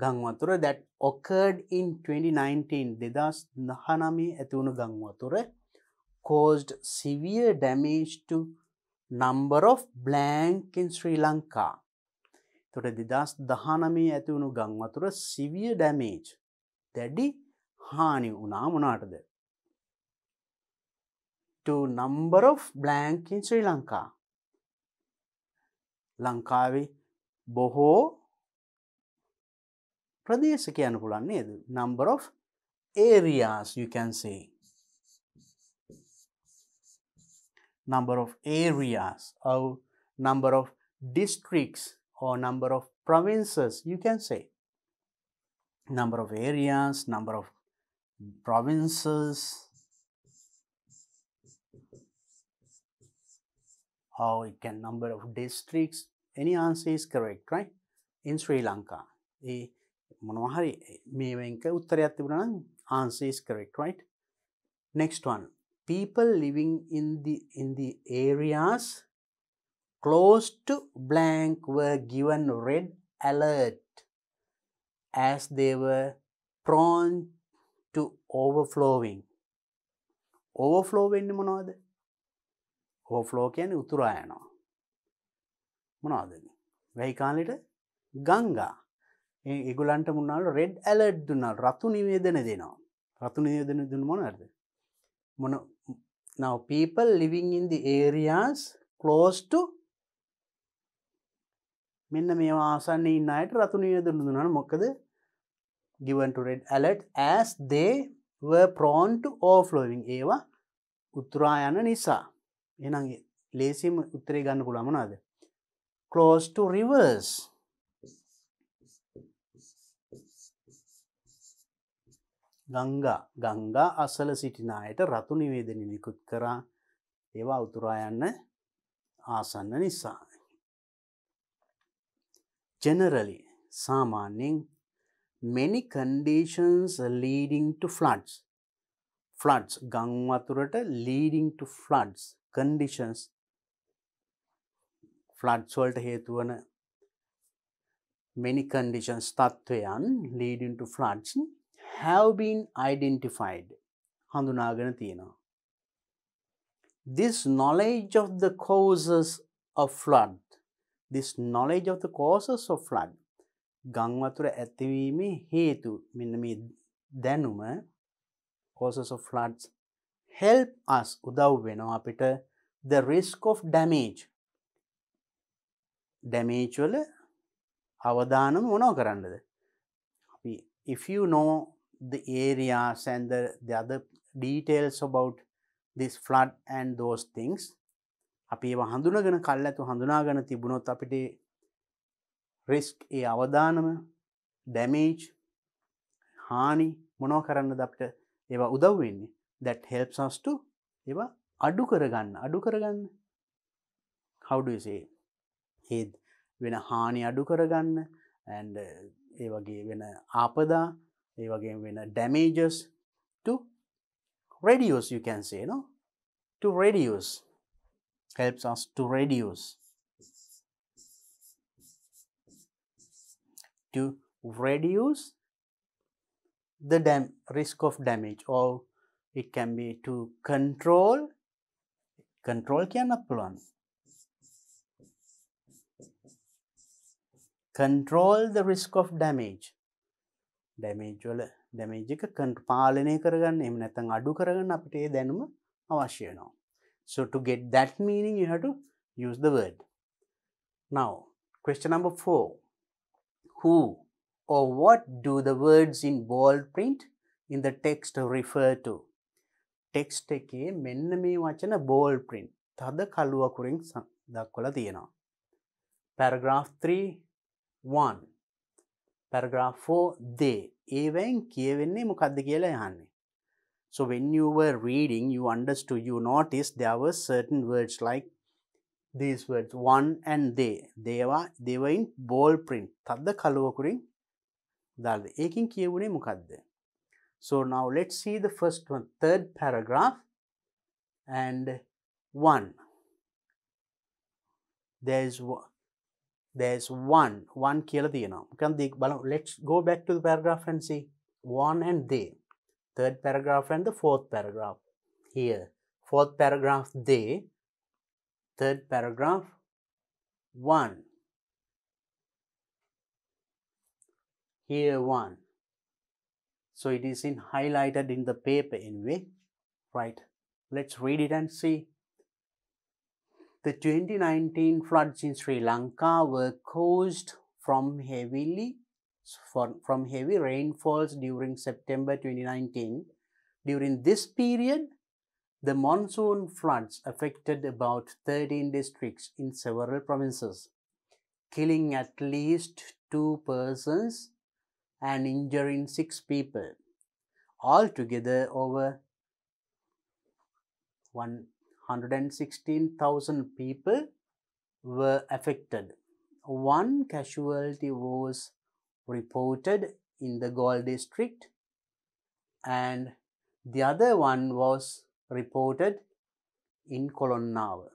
ගං වතුර that occurred in 2019 2019 ඇති වුණු ගං වතුර caused severe damage to number of blank in Sri Lanka. එතකොට 2019 ඇති වුණු ගං වතුර severe damage දැඩි හානි වුණා මොනකටද? to number of blank in Sri Lanka. ලංකාවේ බොහෝ ප්‍රදේශ කියන්න පුළුවන් නේද? number of areas you can say. number of areas or number of districts or number of provinces you can say. number of areas, number of provinces, or it can number of districts. Any answer is correct, right? In Sri Lanka. මොනවා හරි මේවෙන්ක උත්තරයක් තිබුණා නම් answer is correct, right? Next one. People living in the areas close to blank were given red alert as they were prone to overflowing. Overflow වෙන්නේ මොනවද? overflow කියන්නේ උතුරා යනවා. මොනවද? වෙයි කාලෙට ගංගා. ඒගොල්ලන්ට මොනවාද red alert දුන්නා. රතු නිවේදන දෙනවා. රතු නිවේදන දුන්න මොනවද? Now people living in the areas close to මෙන්න මේවා ආසන්නයේ ඉන්න අයට රතු නිවේදන දුන්නා. මොකද given to red alert as they were prone to overflowing. ඒවා උතුරා යන නිසා. එහෙනම් ලේසියෙන්ම උත්තරේ ගන්න පුළුවන් මොනවද? close to rivers. ගංගා අසල සිටින අයට රතු නිවේදන නිකුත් කරා. ඒවා උතුරා යන්න ආසන්න නිසා. generally සාමාන්‍යයෙන් many conditions leading to floods. Floods ගං වතුරට leading to floods conditions. floods වලට හේතු වන many conditions තත්වයන් leading to floods have been identified. හඳුනාගෙන තියෙනවා. This knowledge of the causes of flood. This knowledge of the causes of flood. ගං වතුර ඇතිවීමේ හේතු මෙන්න මේ දැනුම causes of floods help us උදව් වෙනවා අපිට the risk of damage. damage වල අවදානම මොනව කරන්නද? අපි if you know the areas and the other details about this flood and those things අපි ඒවා හඳුනාගෙන කල්ැතු හඳුනාගෙන තිබුණොත් අපිට risk ඒ අවදානම damage හානි මොනව කරන්නද අපිට ඒවා උදව් වෙන්නේ? that helps us to ඒවා අඩු කරගන්න. how do you say? ඒ වෙන හානි අඩු කරගන්න and ඒ වගේ වෙන ආපදා ඒ වගේ වෙන damages to reduce you can say, no? to reduce. helps us to reduce. to reduce the risk of damage, or it can be to control කියන්න පුළුවන්. control the risk of damage. damage වල damage එක පාලනය කරගන්න එහෙම නැත්නම් අඩු කරගන්න අපිට ඒ දැනුම අවශ්‍ය වෙනවා. so to get that meaning you have to use the word. now question number 4. who or what do the words in bold print in the text refer to? text එකේ මෙන්න මේ වචන bold print තද කළු අකුරින් දක්වලා තියෙනවා. paragraph 3 1 paragraph 4 they ඒවෙන් කියවෙන්නේ මොකද්ද කියලා අහන්නේ. so when you were reading you understood, you noticed there were certain words like these words one and they were in bold print තද කළු අකුරින් දාලා. ඒකෙන් කියවුනේ මොකද්ද? so now let's see the first one, third paragraph and 1. there is there's one කියලා තියෙනවා. මොකක්ද බලමු. Let's go back to the paragraph and see. One and they. Third paragraph and the fourth paragraph. Here. Fourth paragraph they. Third paragraph one. Here one. So it is in highlighted in the paper anyway. Right. Let's read it and see. The 2019 floods in Sri Lanka were caused from heavy rainfalls during September 2019. During this period, the monsoon floods affected about 13 districts in several provinces, killing at least 2 persons and injuring 6 people. Altogether, over 116,000 people were affected. One casualty was reported in the Galle district and the other one was reported in Colonnava,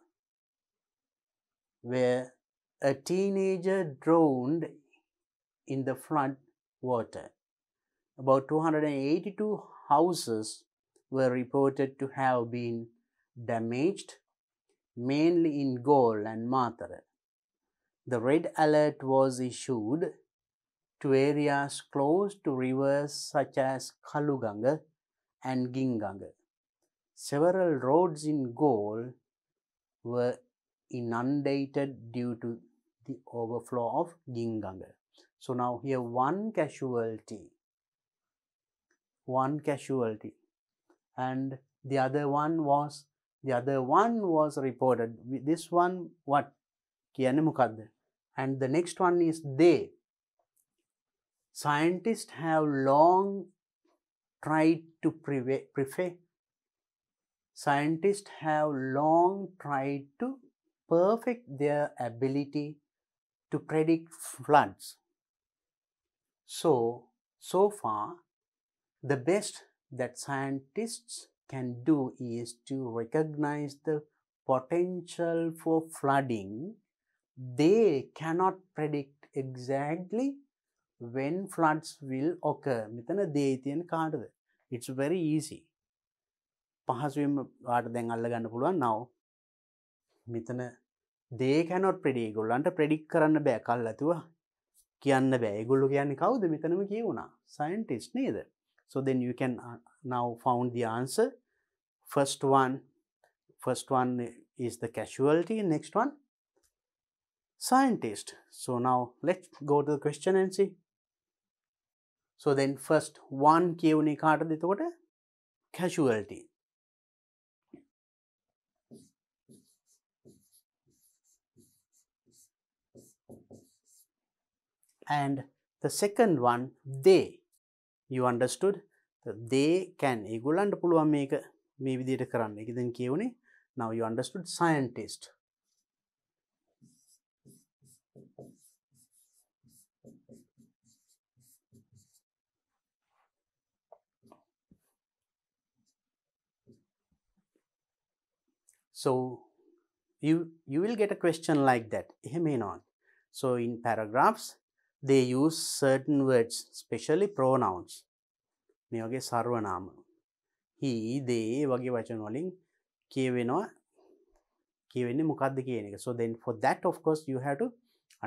where a teenager drowned in the flood water. About 282 houses were reported to have been damaged, mainly in Galle and Matara. The red alert was issued to areas close to rivers such as Kaluganga and Ginganga. Several roads in Galle were inundated due to the overflow of Ginganga. So now here one casualty and the other one was reported. This one what? කියන්නේ මොකද්ද? And the next one is they. Scientists have long tried to perfect their ability to predict floods. So far, the best that scientists can do is to recognize the potential for flooding. They cannot predict exactly when floods will occur. මෙතන they තියෙන කාටද? It's very easy. පහසුවෙන්ම ඔයාලට දැන් අල්ල ගන්න පුළුවන්. Now මෙතන they cannot predict. ඒගොල්ලන්ට predict කරන්න බෑ. කල්ලාතුව කියන්න බෑ. ඒගොල්ලෝ කියන්නේ කවුද? මෙතනම කියුණා. Scientist නේද? So then you can now found the answer. First one is the casualty. Next one, scientist. So now let's go to the question and see. So then first one කියුනේ කාටද එතකොට? Casualty. And the second one, they. You understood? They can. ඒගොල්ලන්ට පුළුවන් මේක මේ විදිහට කරන්න. ඒක දැන් කියුනේ. Now you understood scientist. So you will get a question like that. එහෙම එනවා. So in paragraphs they use certain words, especially pronouns. මේ වගේ සර්වනාම. He, they වගේ වචන වලින් කියවෙන්නේ මොකක්ද කියන එක. So then for that of course you have to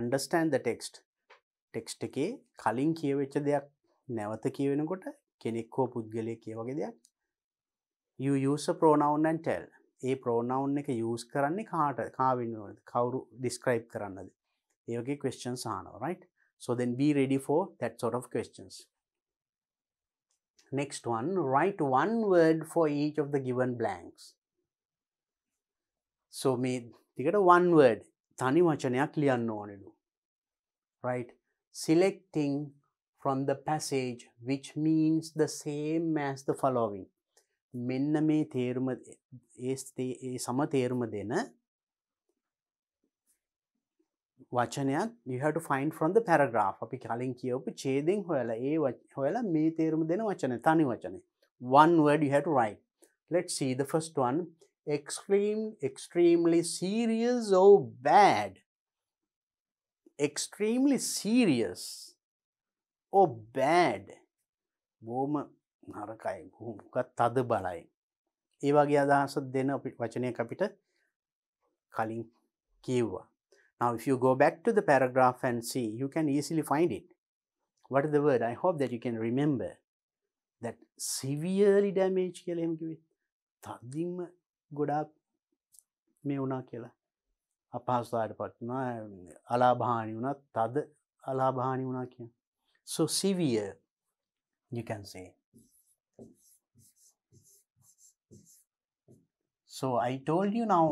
understand the text. Text එකේ කලින් කියවෙච්ච දෙයක් නැවත කියවෙනකොට කෙනෙක් හෝ පුද්ගලයෙක් කිය වගේ දෙයක් you use a pronoun and tell. A pronoun එක use කරන්නේ කාවෙන්නවද? කවුරු describe කරන්නද? ඒ වගේ questions අහනවා, right? So then be ready for that sort of questions. Next one, write one word for each of the given blanks. So මේ ටිකට one word තනි වචනයක් ලියන්න ඕනෙලු. Right? Selecting from the passage which means the same as the following. මෙන්න මේ තේරුම ඒ සම තේරුම දෙන වචනයක් you have to find from the paragraph. අපි කලින් කියවපු ඡේදයෙන් හොයලා හොයලා මේ තේරුම දෙන වචන තනි වචනේ. One word you have to write. Let's see the first one. Extremely serious or bad. extremely serious or bad. බොහොම නරකයි, බොහොම තද බලයි. ඒ වගේ අදහසක් දෙන වචනයක් අපිට කලින් කිව්වා. Now if you go back to the paragraph and see, you can easily find it. What is the word? I hope that you can remember that severely damaged කියලා එහෙම කිව්වේ. තදින්ම ගොඩාක් මේ වුණා කියලා. අපහසුතාවයටපත් වුණා, අලාභහානි වුණා, තද අලාභහානි වුණා කියන. So severe, you can say. So I told you now,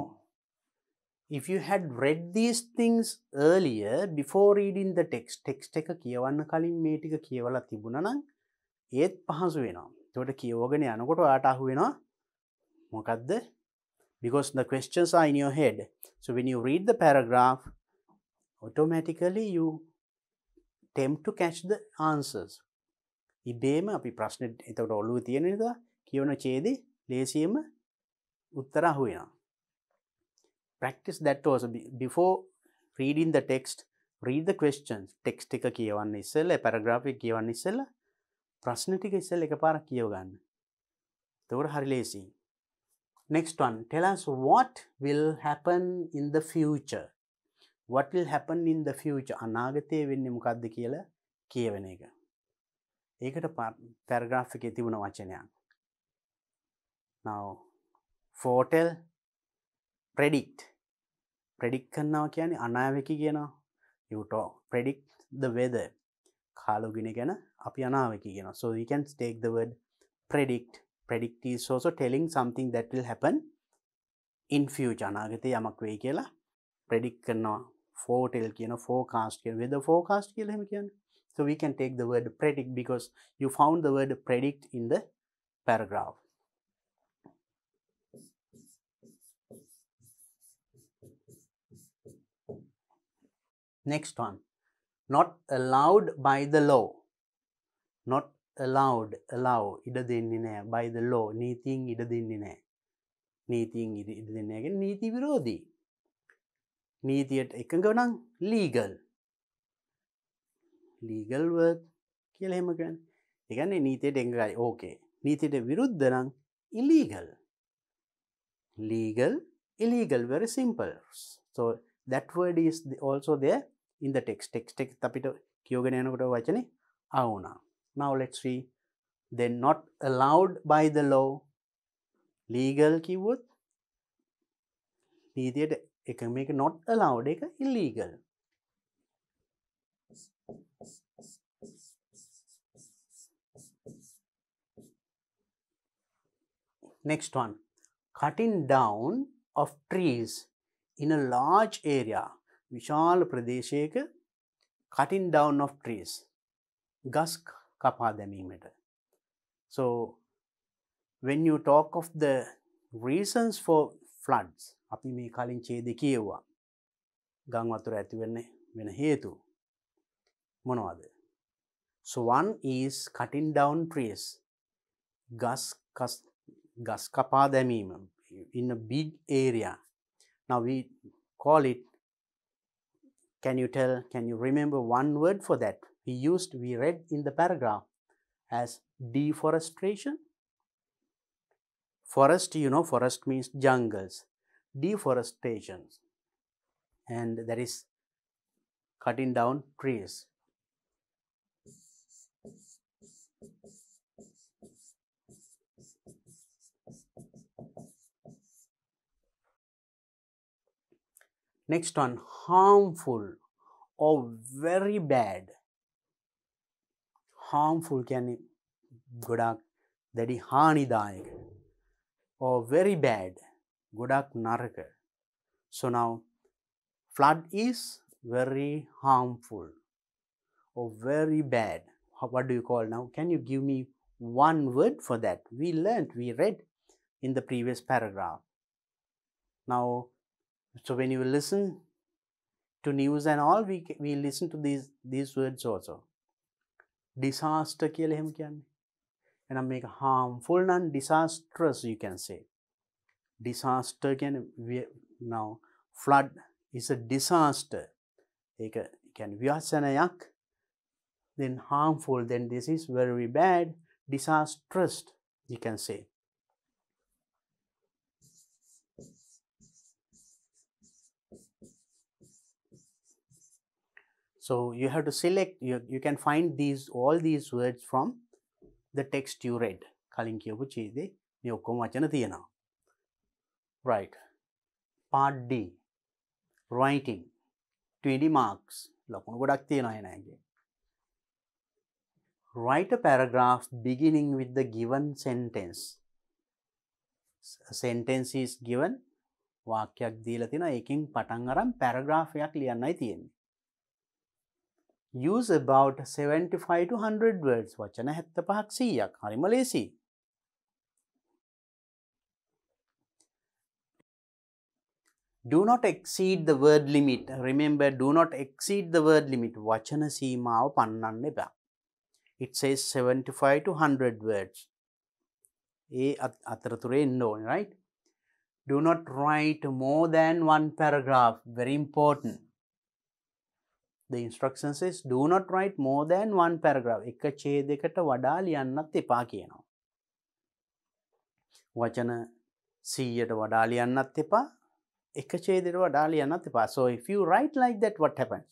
if you had read these things earlier before reading the text එක කියවන්න කලින් මේ ටික කියවලා තිබුණා නම් ඒත් පහසු වෙනවා. ඒකට කියවගෙන යනකොට ඔයාට අහු වෙනවා මොකද්ද? Because the questions are in your head. So when you read the paragraph, automatically you attempt to catch the answers. ඉබේම අපි ප්‍රශ්නේ එතකොට ඔළුවේ තියෙන නිසා කියවන ඡේදේ ලේසියෙම උත්තර අහු වෙනවා. Practice that also. Before reading the text, read the questions. Text එක කියවන්න ඉස්සෙල්ලා, paragraph එක කියවන්න ඉස්සෙල්ලා ප්‍රශ්න ටික ඉස්සෙල්ලා එකපාරක් කියව ගන්න. එතකොට හරි ලේසියි. Next one, tell us what will happen in the future. What will happen in the future? අනාගතයේ වෙන්නේ මොකද්ද කියලා කියවෙන එක. ඒකට paragraph එකේ තිබුණ වචනයක්. Now, foretell, predict. Predict කරනවා කියන්නේ අනාවැකි කියනවා. You talk, predict the weather. කාලෝගින ගැන අපි අනාවැකි කියනවා. So we can take the word predict. Predict is also telling something that will happen in future. අනාගතේ යමක් වෙයි කියලා predict කරනවා. Foretell කියනවා, forecast කියනවා, weather forecast කියලා එහෙම කියන්නේ. So we can take the word predict because you found the word predict in the paragraph. Next one, not allowed by the law. Not allowed, allow, ඉඩ දෙන්නේ නැහැ. By the law, නීතියෙන් ඉඩ දෙන්නේ නැහැ. නීතියෙන් ඉඩ දෙන්නේ නැහැ කියන්නේ නීති විරෝධී. නීතියට එකඟ නම් legal. Legal work කියලා එහෙම කියන්නේ. ඒ කියන්නේ නීතියට එකඟයි. Okay. නීතියට විරුද්ධ නම් illegal. Legal, illegal, very simple. So that word is also there in the text. Text අපිට කියවගෙන යනකොට වචනේ ආවුණා. Now let's see. Then not allowed by the law. Legal කිව්වොත් නීතියට එක මේක not allowed එක illegal. Next one, cutting down of trees in a large area. විශාල ප්‍රදේශයක cutting down of trees. ගස් කපා දැමීමට. So when you talk of the reasons for floods, අපි මේ කලින් ඡේදේ කියුවා. ගම් වතුර ඇති වෙන හේතු මොනවද? So one is cutting down trees. ගස් කපා දැමීම in a big area. Now we call it, can you remember one word for that? We read in the paragraph as deforestation. Forest, you know, forest means jungles. Deforestation. And that is cutting down trees. Next one, harmful or very bad. Harmful කියන්නේ ගොඩාක් දැඩි හානිදායක. Or very bad, ගොඩාක් නරක. So now, flood is very harmful or very bad. What do you call now? Can you give me one word for that? We read in the previous paragraph. Now, so when you listen to news and all, we listen to these words also. Disaster කියලා එහෙම කියන්නේ. එහෙනම් මේක harmful නම් disastrous you can say. Disaster කියන්නේ now flood is a disaster. ඒක can vyasanayak, then harmful, then this is very bad, disastrous, you can say. So you have to select, you can find all these words from the text you read. කලින් කියපු චේදේ මේ ඔක්කොම වචන තියෙනවා. Right. Part D. Writing. 20 marks. ලකුණු ගොඩක් තියෙනවා එනගේ. Write a paragraph beginning with the given sentence. A sentence is given. වාක්‍යයක් දීලා තියෙනවා. ඒකෙන් පටන් අරන් paragraph එකක් ලියන්නයි තියෙන්නේ. Use about 75 to 100 words. වචන 75ක් 100ක්. හරිම ලේසි. Do not exceed the word limit. Remember, do not exceed the word limit. වචන සීමාව පන්නන්න එපා. It says 75 to 100 words. ඒ අතරතුරේ එන්න ඕනේ, right? Do not write more than one paragraph. Very important. The instruction says, do not write more than one paragraph. එක ඡේදයකට වඩා ලියන්නත් එපා කියනවා. වචන 100ට වඩා ලියන්නත් එපා. එක ඡේදයකට වඩා ලියන්නත් එපා. So if you write like that, what happens?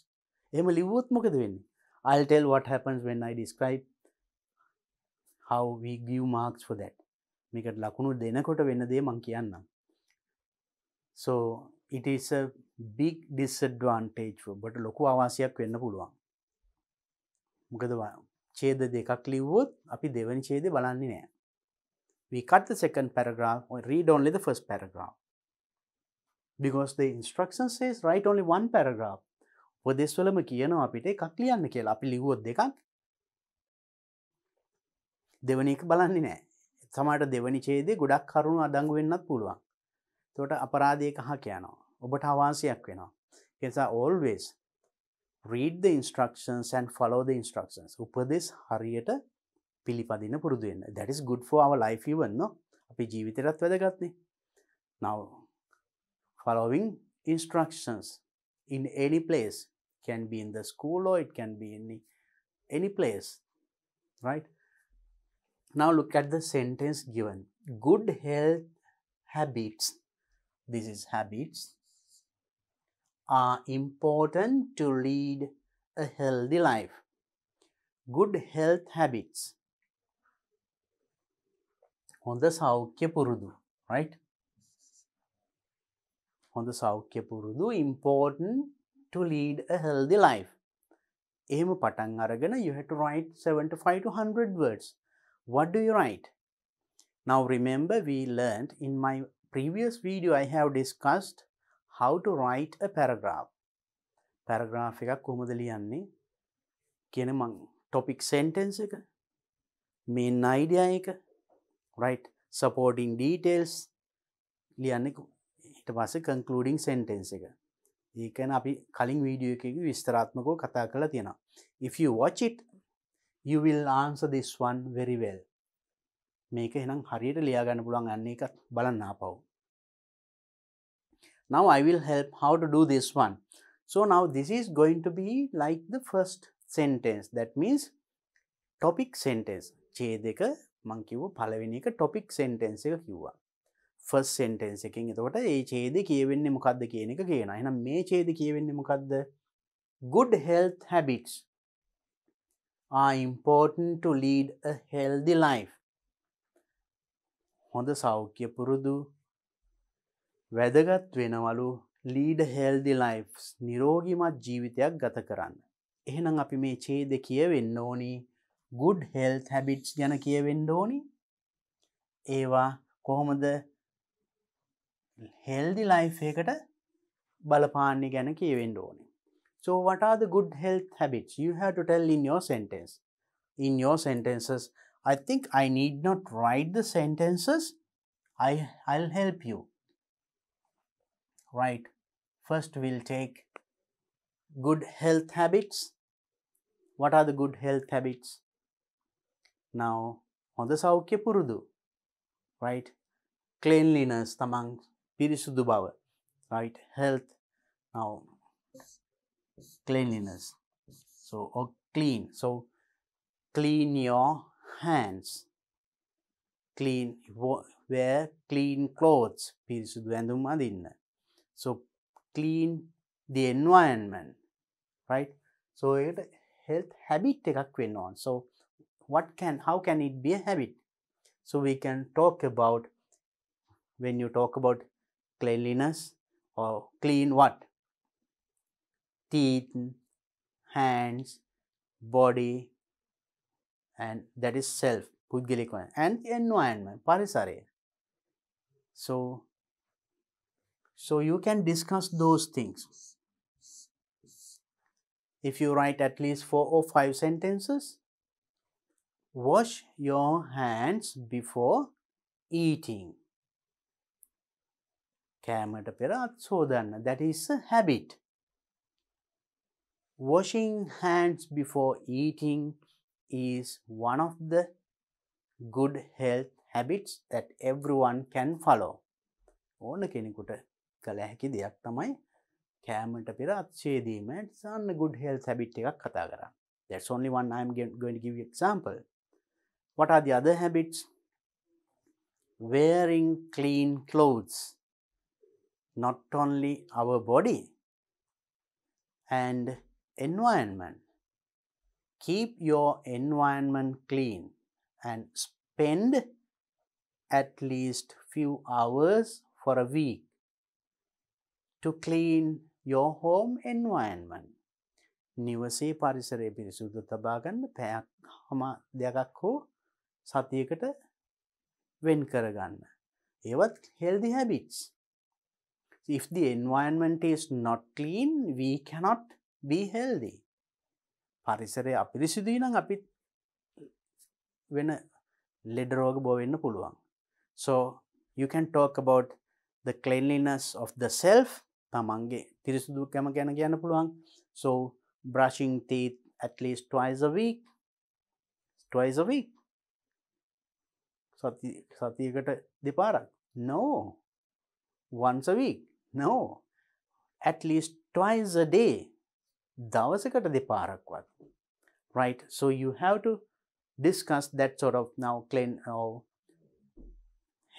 එහෙම ලිව්වොත් මොකද වෙන්නේ? I'll tell what happens when I describe how we give marks for that. මේකට ලකුණු දෙනකොට වෙන දේ මම කියන්නම්. So it is a big disadvantage for, but ලොකු අවාසියක් වෙන්න පුළුවන්. මොකද ඡේද දෙකක් ලිව්වොත් අපි දෙවෙනි ඡේදේ බලන්නේ නැහැ. We cut the second paragraph or read only the first paragraph. Because the instruction says write only one paragraph. උපදේශ වලම කියනවා අපිට එකක් ලියන්න කියලා. අපි ලිව්වොත් දෙකක්. දෙවෙනි එක බලන්නේ නැහැ. සමහරට දෙවෙනි ඡේදේ ගොඩක් කරුණු අඩංගු වෙන්නත් පුළුවන්. ඒකට අපරාධයක අහක යනවා. ඔබට අවාසියක් වෙනවා. ඒ නිසා always read the instructions and follow the instructions. උපදේශ හරියට පිළිපදින්න පුරුදු වෙන්න. That is good for our life even, no? අපේ ජීවිතේටත් වැදගත්නේ. Now following instructions in any place, can be in the school or it can be in any place, right? Now look at the sentence given. Good health habits, this is habits, are important to lead a healthy life. Good health habits. හොඳ සෞඛ්‍ය පුරුදු, right? හොඳ සෞඛ්‍ය පුරුදු important to lead a healthy life. එහෙම පටන් අරගෙන you have to write 75 to 100 words. What do you write? Now remember, we learned in my previous video I have discussed how to write a paragraph. Paragraph එකක් කොහොමද ලියන්නේ කියන මං topic sentence එක, main idea එක, right? Supporting details ලියන්නේ, ඊට පස්සේ concluding sentence එක. ඒක ගැන අපි කලින් වීඩියෝ එකකදී විස්තරාත්මකව කතා කරලා තියෙනවා. If you watch it, you will answer this one very well. මේක එහෙනම් හරියට ලියා ගන්න පුළුවන් අන්න එක බලන්න ආපහු. Now I will help how to do this one. So now this is going to be like the first sentence. That means topic sentence. ඡේදයක මං කිව්ව පළවෙනි එක topic sentence එක කිව්වා. First sentence එකෙන් එතකොට ඒ ඡේදේ කියවෙන්නේ මොකද්ද කියන එක කියනවා. එහෙනම් මේ ඡේදේ කියවෙන්නේ මොකද්ද? Good health habits are important to lead a healthy life. හොඳ සෞඛ්‍ය පුරුදු වැදගත් වෙනවලු lead a healthy life. නිරෝගීමත් ජීවිතයක් ගත කරන්න. එහෙනම් අපි මේ ඡේදේ කියවෙන්න ඕනි good health habits ගැන කියවෙන්න ඕනි. ඒවා කොහොමද healthy life එකට බලපාන්නේ ගැන කියවෙන්න ඕනේ. So what are the good health habits? You have to tell in your sentence. In your sentences, I think I need not write the sentences. I'll help you. Right. First we'll take good health habits. What are the good health habits? Now, හොඳ සෞඛ්‍ය පුරුදු. Right. Cleanliness, තමන් පිරිසුදු බව. Right. Health. Now, cleanliness. So, or clean. So, clean your hands. Clean, wear clean clothes. So, clean the environment, right? So, it health habit එකක් වෙන්න ඕන. So, how can it be a habit? So, we can talk about, when you talk about cleanliness or clean what? Teeth, hands, body, and that is self, and environment, parisare. So you can discuss those things. If you write at least 4 or 5 sentences, wash your hands before eating. කෑමට පෙර අත් සෝදන්න. That is a habit. Washing hands before eating is one of the good health habits that everyone can follow. ඕන කෙනෙකුට කළ හැකි දෙයක් තමයි කෑමට පෙර අත් සේදීම. It's a good health habit එකක් කතා කරා. That's only one I am going to give you example. What are the other habits? Wearing clean clothes. Not only our body and environment. Keep your environment clean and spend at least few hours for a week to clean your home environment. නිවසේ පරිසරය පිරිසුදු තබා ගන්න පැයක් දෙකක් හෝ සතියකට වෙන් කරගන්න. ඒවත් healthy habits. If the environment is not clean, we cannot be healthy. පරිසරය අපිරිසිදුයි නම් අපි වෙන ලෙඩ රෝග බෝ වෙන්න පුළුවන්. So you can talk about the cleanliness of the self. තමන්ගේ පිරිසිදුකම ගැන කියන්න පුළුවන්. So brushing teeth at least twice a week. සතියකට දෙපාරක්. No. Once a week. No. At least twice a day. දවසකට දෙපාරක්වත්. Right? So you have to discuss that sort of now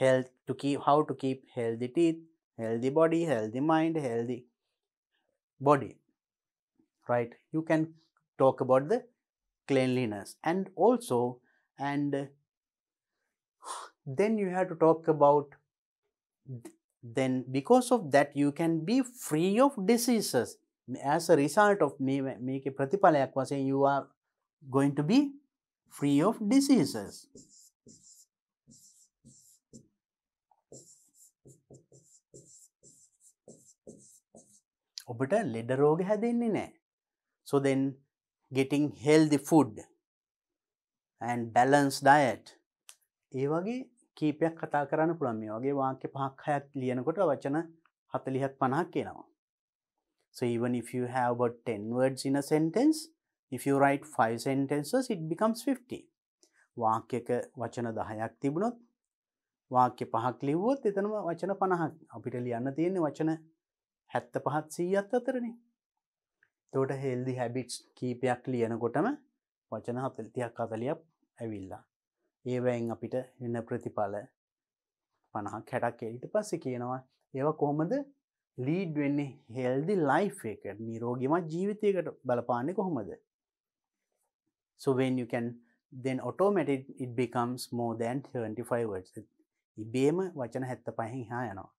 health to keep, how to keep healthy teeth, healthy body, healthy mind, healthy body. Right? You can talk about the cleanliness and also, and then you have to talk about, then because of that you can be free of diseases. As a result of make a ප්‍රතිඵලයක් වශයෙන් you are going to be free of diseases. ඔබට ලෙඩ රෝග හැදෙන්නේ නැහැ. So then getting healthy food and balanced diet. ඒ වගේ කීපයක් කතා කරන්න පුළුවන්. මේ වගේ වාක්‍ය 5-6ක් ලියනකොට වචන 40ක් 50ක් එනවා. So even if you have about 10 words in a sentence, if you write 5 sentences, it becomes 50. වාක්‍යක වචන 10ක් තිබුණොත් වාක්‍ය 5ක් ලිව්වොත් එතනම වචන 50ක්. අපිට ලියන්න තියෙන්නේ වචන 75ත් 100ත් අතරනේ. එතකොට healthy habits කීපයක් ලියනකොටම වචන 30ක් 40ක් ඇවිල්ලා. ඒවෙන් අපිට එන ප්‍රතිඵල 50ක් 60ක් ඊට පස්සේ කියනවා ඒවා කොහොමද lead වෙන්නේ healthy life එකට, නිරෝගීමත් ජීවිතයකට බලපාන්නේ කොහොමද? So when you can, then automatically it becomes more than 25 words. ඉබේම වචන 75න් එහා යනවා.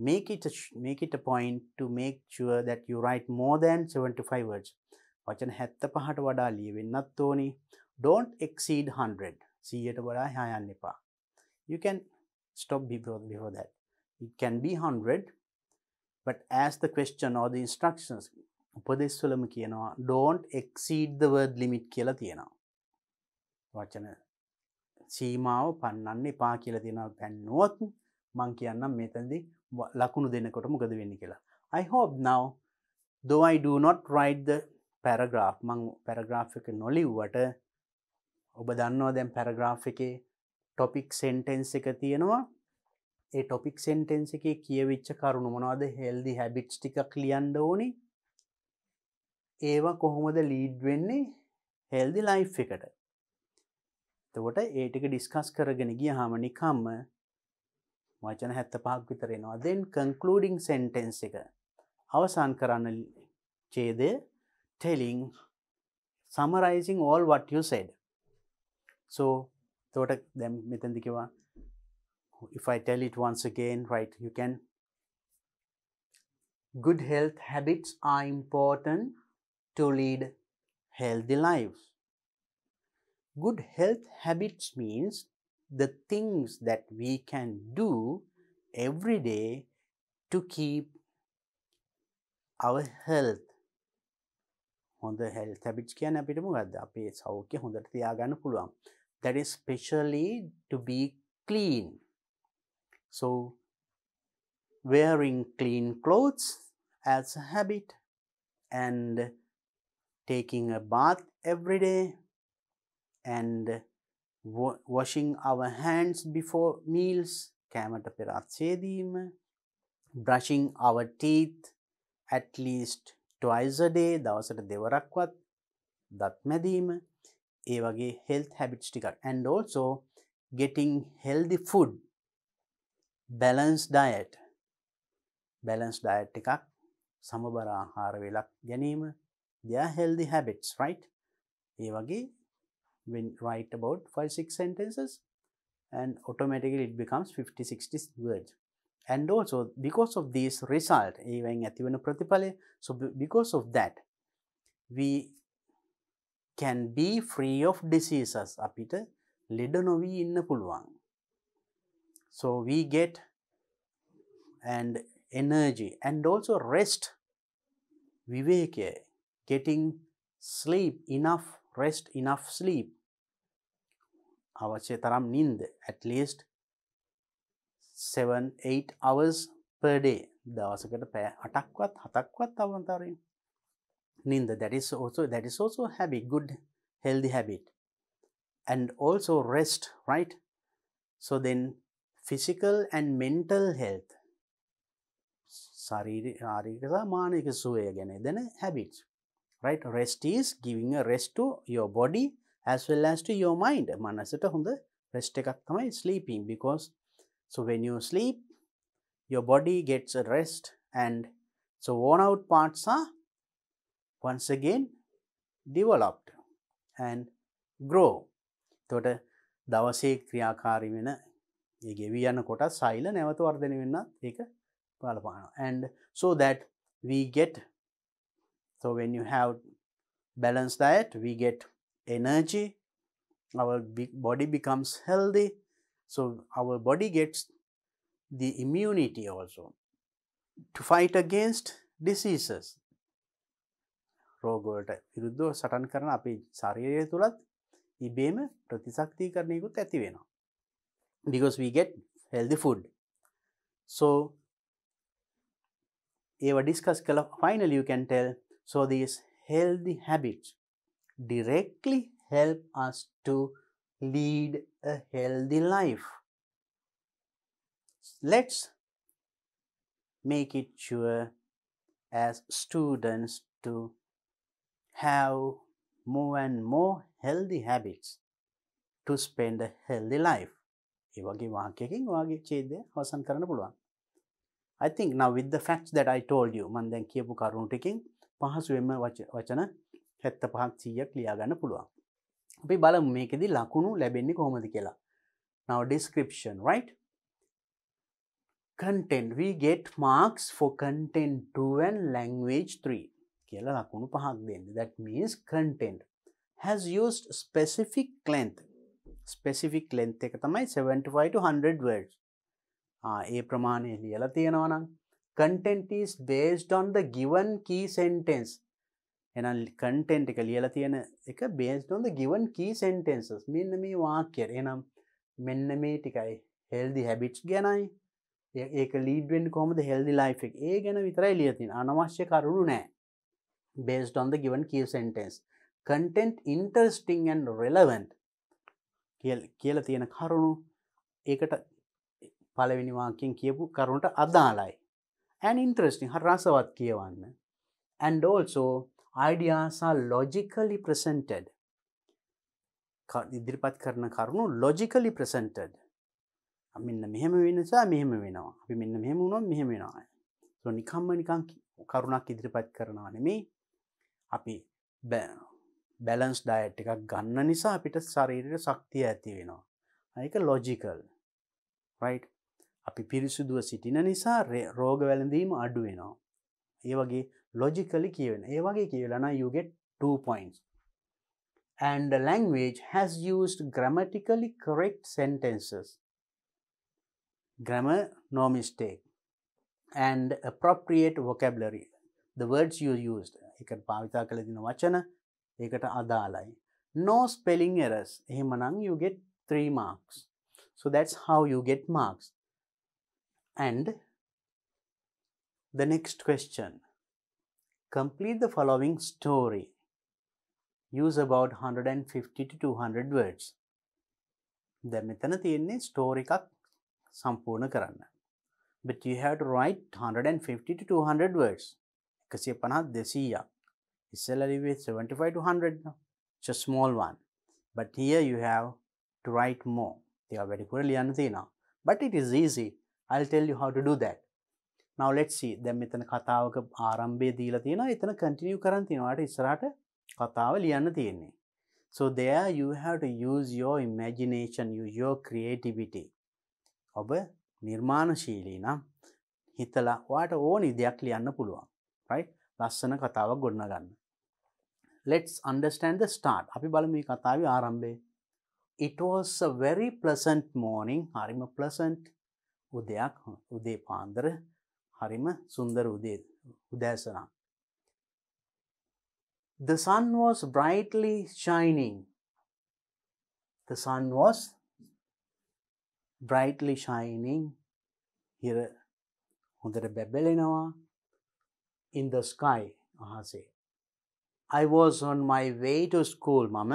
Make it a point to make sure that you write more than 75 words. වචන 75ට වඩා ලියවෙන්නත් ඕනි. Don't exceed 100. 100ට වඩා එහා යන්න එපා. You can stop before that. It can be 100, but as the question or the instructions උපදෙස්වලම කියනවා don't exceed the word limit කියලා තියෙනවා. වචන සීමාව පන්නන්න එපා කියලා තියෙනවා. පන්නුවොත් මං කියන්නම් මෙතනදී ලකුණු දෙනකොට මොකද වෙන්නේ කියලා. I hope now, though I do not write the paragraph, මං paragraph එක නොලිව්වට ඔබ දන්නවා දැන් paragraph එකේ topic sentence එක තියෙනවා. ඒ topic sentence එකේ කියවිච්ච කරුණු මොනවද? healthy habits ටිකක් ලියන්න ඕනි. ඒවා කොහොමද ලීඩ් වෙන්නේ healthy life එකට. එතකොට ඒ ටික ඩිස්කස් කරගෙන ගියාම නිකම්ම වචන 75ක් විතර එනවා. then concluding sentence එක අවසන් කරන්න ඡේදය telling summarizing all what you said. so එතකොට දැන් මෙතනදි කිව්වා if I tell it once again, right, you can good health habits are important to lead healthy lives. Good health habits means the things that we can do every day to keep our health. හොඳ health habits කියන්නේ අපිට මොකද්ද? අපේ සෞඛ්‍ය හොඳට තියාගන්න පුළුවන්. That is specially to be clean. So wearing clean clothes as a habit and taking a bath every day and washing our hands before meals, කෑමට පෙර අත්සේදීම, brushing our teeth at least twice a day, දවසට දෙවරක්වත් දත් මැදීම, ඒ වගේ health habits ටිකක්. And also getting healthy food, balanced diet එකක්, සමබර ආහාර වේලක් ගැනීම, they are healthy habits, right? ඒ වගේ when write about 5-6 sentences and automatically it becomes 50-60 words. And also because of this result, even ඇතිවන ප්‍රතිඵලය, so because of that we can be free of diseases. අපිට ලෙඩ නොවී ඉන්න පුළුවන්. So we get and energy and also rest, vivekaya, getting sleep, enough rest, enough sleep, අවශ්‍ය තරම් නින්ද, at least 7-8 hours per day, දවසකට පැය 8ක්වත් 7ක්වත් අවන්තරින් නින්ද. that is also a habit, good healthy habit. And also rest, right? So then physical and mental health, ශාරීරික සහ මානසික සුවය ගැන දෙන habits, right? Rest is giving a rest to your body as well as to your mind. මනසට හොඳ rest එකක් තමයි sleeping, because so when you sleep your body gets a rest and so worn out parts are once again developed and grow. එතකොට දවසේ ක්‍රියාකාරී වෙන ඒ ගෙවි යන කොටස් සෛල නැවත වර්ධනය වෙන්නත් ඒක බලපානවා. And so that we get, so when you have balanced diet we get energy, our body becomes healthy, so our body gets the immunity also to fight against diseases. රෝග වලට විරුද්ධව සටන් කරන අපේ ශරීරය තුලත් ඉබේම ප්‍රතිශක්තිකරණයකුත් ඇති වෙනවා, because we get healthy food. So ඒව ඩිස්කස් කළා. Finally you can tell, so these healthy habits directly help us to lead a healthy life. Let's make it sure as students to have more and more healthy habits to spend a healthy life. ඒ වගේ වාක්‍යකින් ඔයාගේ ඡේදය අවසන් කරන්න පුළුවන්. I think now with the facts that I told you, මම දැන් කියපු කරුණු ටිකෙන් පහසුවෙන්ම වචන 75ක් 100ක් ලියා ගන්න පුළුවන්. අපි බලමු මේකෙදි ලකුණු ලැබෙන්නේ කොහොමද කියලා. Now description, right? Content, we get marks for content 2 and language 3 කියලා ලකුණු පහක් දෙන්නේ. That means content has used specific length. Specific length එක තමයි 75 to 100 words. ඒ ප්‍රමාණය ලියලා තියෙනවා නම් content is based on the given key sentence. එහෙනම් content එක ලියලා තියෙන එක based on the given key sentences. මෙන්න මේ වාක්‍යය. එහෙනම් මෙන්න මේ ටිකයි healthy habits ගැනයි. ඒක lead වෙන්නේ කොහොමද healthy life එක. ඒ ගැන විතරයි ලියලා තියෙන්නේ. අනවශ්‍ය කරුණු නැහැ. Based on the given key sentence. Content interesting and relevant කියලා තියෙන කරුණු ඒකට පළවෙනි වාක්‍යයෙන් කියපු කරුණට අදාළයි. And interesting, රසවත් කියවන්න. And also Ideas are logically presented. ඉදිරිපත් කරන කරුණු logically presented. මෙන්න මෙහෙම වෙන නිසා මෙහෙම වෙනවා. අපි මෙන්න මෙහෙම වුණොත් මෙහෙම වෙනවා. So නිකන් කරුණක් ඉදිරිපත් කරනවා නෙමෙයි. අපි balanced diet එකක් ගන්න නිසා අපිට ශරීරයේ ශක්තිය ඇති වෙනවා. ඒක logical. Right? අපි පිරිසුදුව සිටින නිසා රෝග වැළඳීම අඩු වෙනවා. ඒ වගේ logically කියවෙන. ඒ වගේ කියවලා නම් you get 2 points. And the language has used grammatically correct sentences. Grammar, no mistake. And appropriate vocabulary. The words you used. එකට භාවිතා කළ දින වචන ඒකට අදාළයි. No spelling errors. එහෙමනම් you get 3 marks. So that's how you get marks. And the next question. Complete the following story. Use about 150 to 200 words. දැන් මෙතන තියෙන්නේ story එකක් සම්පූර්ණ කරන්න. But you have to write 150 to 200 words. 150 200. ඉස්සෙල්ලා ලිව්වේ 75 to 100. It's a small one. But here you have to write more. ඒක වැඩිපුර ලියන්න තියෙනවා. But it is easy. I'll tell you how to do that. Now let's see. දැන් මෙතන කතාවක ආරම්භය දීලා තියෙනවා. එතන continue කරන් තියෙනවා. ඊට ඉස්සරහට කතාව ලියන්න තියෙන්නේ. So there you have to use your imagination, use your creativity. ඔබ නිර්මාණශීලී නම් හිතලා ඔයාට ඕනි දෙයක් ලියන්න පුළුවන්. Right? ලස්සන කතාවක් ගොඩනගන්න. Let's understand the start. අපි බලමු මේ කතාවේ ආරම්භය. It was a very pleasant morning. හරිම pleasant උදයක්. උදේ පාන්දර හරිම සුන්දර උදෑසනක්. The sun was brightly shining. The sun was brightly shining. Here, හොඳට බැබලෙනවා. In the sky. අහසේ. I was on my way to school. මම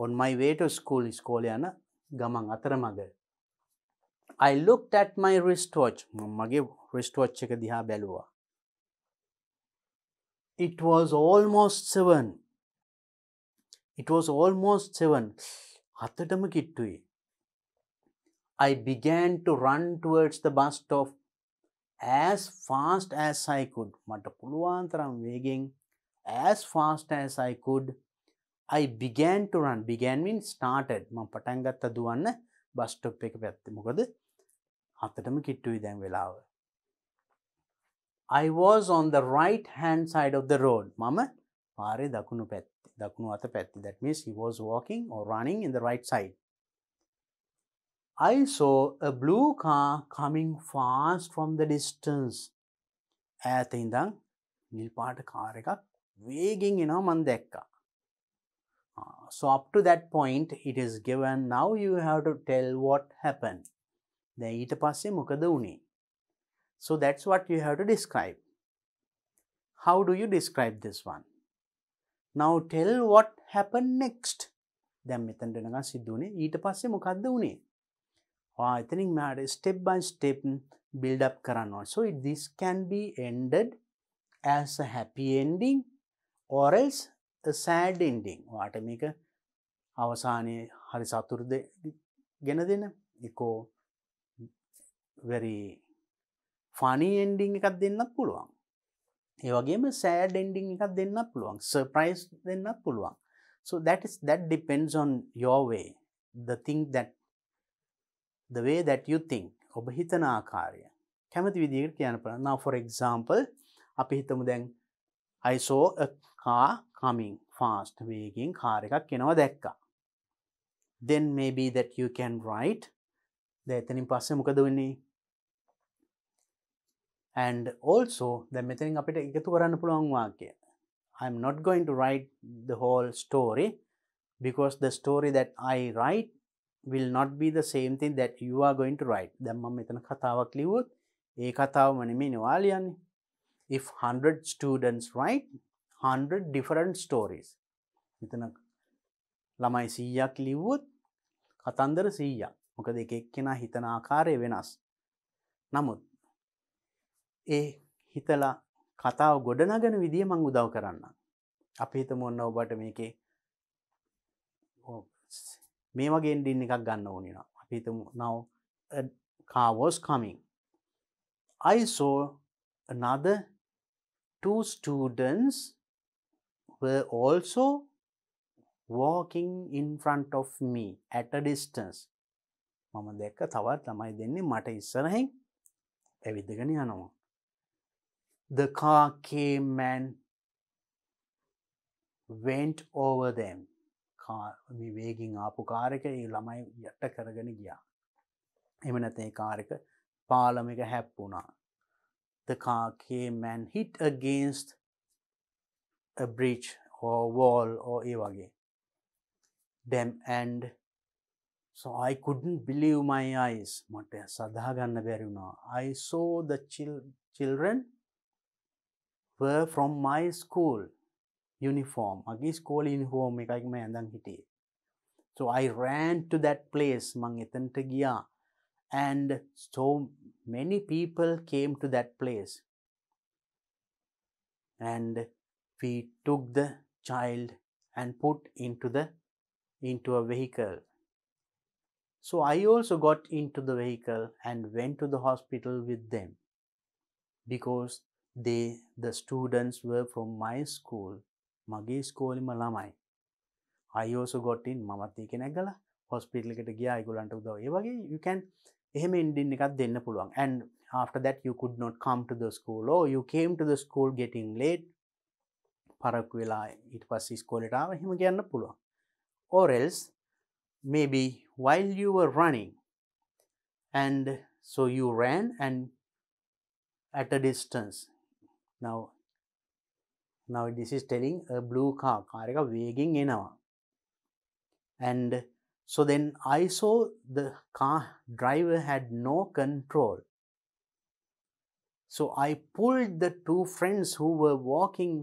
on my way to school. ඉස්කෝලේ යන ගමන් අතරමඟ. I looked at my wristwatch. මගේ wristwatch එක දිහා බැලුවා. It was almost 7. It was almost 7. හතටම කිට්ටුයි. I began to run towards the bus stop as fast as I could. මට පුළුවන් තරම් වේගෙන් as fast as I could. I began to run. Began means started. මම පටන් ගත්තා දුවන්න bus stop එක පැත්තේ. මොකද හතටම කිට්ටුයි දැන් වෙලාව. I was on the right hand side of the road. මම පාරේ දකුණු අත පැත්තේ. That means he was walking or running in the right side. I saw a blue car coming fast from the distance. ඈත ඉඳන් නිල් පාට car එකක් වේගෙන් එනවා මම දැක්කා. So up to that point it is given. Now you have to tell what happened. දැන් ඊට පස්සේ මොකද වුනේ? So that's what you have to describe. How do you describe this one? Now tell what happened next. දැන් මෙතනට එනකන් සිද්ධ වුනේ ඊට පස්සේ මොකද්ද වුනේ? එතනින් මෙහාට step by step build up කරන්න ඕනේ. So this can be ended as a happy ending or else a sad ending. ඔයාට මේක අවසානයේ හරි සතුටු ගෙන දෙන එකෝ very funny ending එකක් දෙන්නත් පුළුවන්. ඒ වගේම sad ending එකක් දෙන්නත් පුළුවන්. surprise දෙන්නත් පුළුවන්. So that depends on your way. The way that you think. ඔබ හිතන ආකාරය. කැමති විදිහකට කියන්න පුළුවන්. Now for example, අපි හිතමු දැන් I saw a car coming fast. වේගෙන් කාර් එකක් එනවා දැක්කා. Then maybe that you can write. දැන් එතනින් පස්සේ මොකද වෙන්නේ? And also දැන් මෙතනින් අපිට එකතු කරන්න පුළුවන් වාක්‍ය. I'm not going to write the whole story because the story that I write will not be the same thing that you are going to write. දැන් මම මෙතන කතාවක් ලිව්වොත් ඒ කතාවම නෙමෙයි ඔයා ලියන්නේ. If 100 students write 100 different stories. මෙතන ළමයි 100ක් ලිව්වොත් කතන්දර 100ක්. මොකද එක එක්කෙනා හිතන ආකාරය වෙනස්. නමුත් ඒ හිතලා කතාව ගොඩනගන විදිය මං උදව් කරන්න. අපි හිතමු ඔන්න ඔබට මේකේ මේ වගේ එන්ඩින් එකක් ගන්න ඕනේ නවා. අපි හිතමු now a car was coming. I saw another two students were also walking in front of me at a distance. මම දැක්ක තවත් ළමයි දෙන්නේ මට ඉස්සරහින් ඇවිදගෙන යනවා. The car came and went over them. මේ වේගින් ආපු කාර් එක ඒ ළමයි යට කරගෙන ගියා. එහෙම නැත්නම් ඒ කාර් එක පාලම එක හැප්පුණා. The car came and hit against a bridge or wall or ඒ වගේ. Them and so I couldn't believe my eyes. මට සදා ගන්න බැරි වුණා. I saw the children were from my school uniform. මගේ ස්කෝල් යුනිෆෝම් එකයි මම ඇඳන් හිටියේ. So I ran to that place. මං එතනට ගියා. And so many people came to that place. And we took the child and put into a vehicle. So I also got into the vehicle and went to the hospital with them because the students were from my school. Mage school lamai. I also got in මමත් ඒක නැගලා hospital එකට ගියා ඒගොල්ලන්ට උදව්. ඒ වගේ you can එහෙම ending එකක් දෙන්න පුළුවන්. And after that you could not come to the school or you came to the school getting late. පරක්කු වෙලා ඊට පස්සේ ඉස්කෝලේට ආව එහෙම කියන්න පුළුවන්. Or else maybe while you were running and so you ran and at a distance. Now this is telling a blue car එක වේගෙන් එනවා. And so then I saw the car driver had no control. So I pulled the two friends who were walking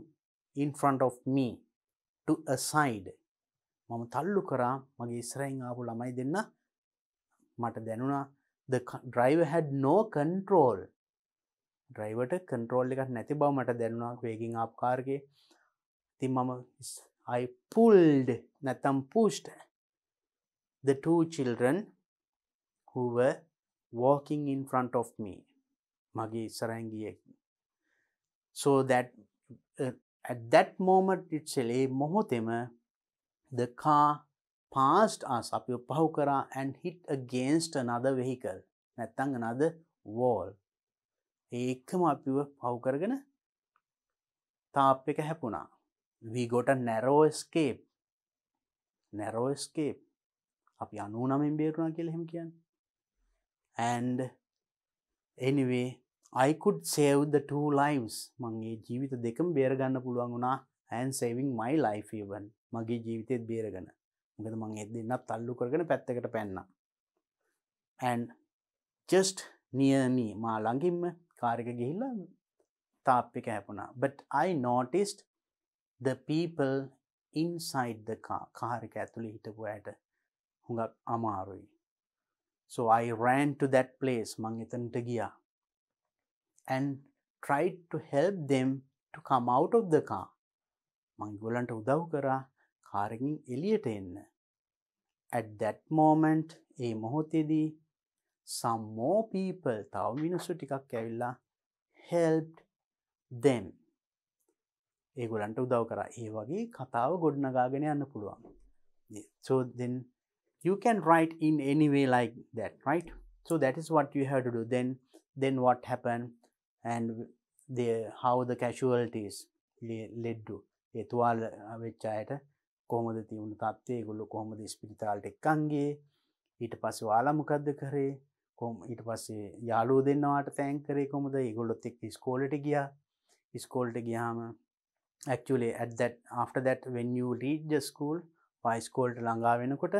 in front of me to a side. මම තල්ලු කරා මගේ ඉස්සරහින් ආපු ළමයි දෙන්න මට දැනුණා the driver had no control. driverට control එකක් නැති බව මට දැනුණා වේගින් ආපු කාර් එකේ. ඉතින් මම I pulled නැත්නම් pushed the two children who were walking in front of me. මගේ ඉස්සරහින් ගියේ. So that at that moment itself ඒ මොහොතේම the car passed us අපිව පහු කරා and hit against another vehicle නැත්නම් another wall. ඒකම අපිව පහු කරගෙන තාප් එක හැපුණා. We got a narrow escape. අපි 99න් බේරුණා කියලා එහෙම කියන්නේ. And anyway I could save the two lives. මම මේ ජීවිත දෙකම බේර ගන්න පුළුවන් වුණා and saving my life even. මගේ ජීවිතේත් බේරගෙන. මොකද මම ඒ දෙන්නත් තල්ලු කරගෙන පැත්තකට පැන්නා. And just near me මා ළඟින්ම කාර් එක ගිහිල්ලා තාප් එක හැපුණා. But I noticed the people inside the car. Car එක ඇතුලේ හිටපු අයට හුඟක් අමාරුයි. So I ran to that place. මං එතනට ගියා. And tried to help them to come out of the car. මං ඒගොල්ලන්ට උදව් කරා කාර් එකෙන් එළියට එන්න. At that moment ඒ මොහොතේදී some more people තව මිනිස්සු ටිකක් ඇවිල්ලා helped them. ඒගොල්ලන්ට උදව් කරා. ඒ වගේ කතාව ගොඩනගාගෙන යන්න පුළුවන්. So then you can write in any way like that, right? So that is what you have to do. Then what happened and how the casualties led to. ඒ තුවාල වෙච්ච අයට කොහොමද තියුණු තත්ත්වය, ඒගොල්ලෝ කොහොමද ස්පිරිතාලට එක්කන් ගියේ, ඊට පස්සේ ඔයාලා මොකද්ද කරේ, ඊට පස්සේ යාළුවෝ දෙන්නවට තෑන්ක් කරේ කොහොමද, ඒගොල්ලොත් එක්ක ඉස්කෝලේට ගියා. ඉස්කෝලේට ගියාම actually after that when you reach the school ඉස්කෝලේට ළඟා වෙනකොට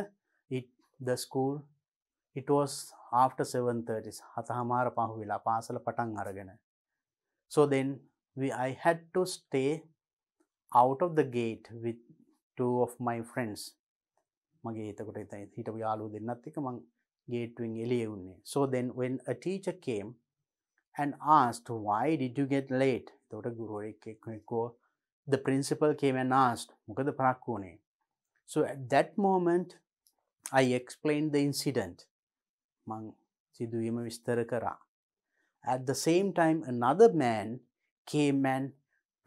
it was after 7:30 7:00 පහු වෙලා පාසල පටන් අරගෙන. So then I had to stay out of the gate with two of my friends. මගේ එතකොට හිටපු යාළුවෝ දෙන්නත් එක්ක මං ගේට්ටුවෙන් එළියේ උන්නේ. So then when a teacher came and asked why did you get late, එතකොට ගුරුවරයෙක් එක්කෝ the principal came and asked මොකද පරක්කු වුණේ. So at that moment I explained the incident. මං සිදුවීම විස්තර කරා. At the same time another man came and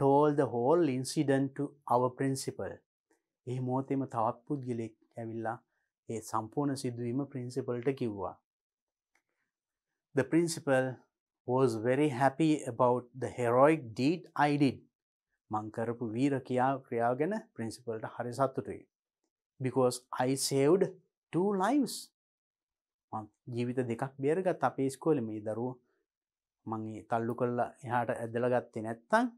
told the whole incident to our principal. ඒ මොහොතේම තවත් පුද්ගලෙක් ඇවිල්ලා ඒ සම්පූර්ණ සිදුවීම principalට කිව්වා. The principal was very happy about the heroic deed I did. මං කරපු වීර ක්‍රියාව ගැන principalට හරි සතුටුයි. Because I saved 2 lives. මං ජීවිත දෙකක් බේරගත් අපේ ඉස්කෝලේ මේ දරුවෝ මං තල්ලු කරලා එහාට ඇදලා ගත්තේ නැත්තම්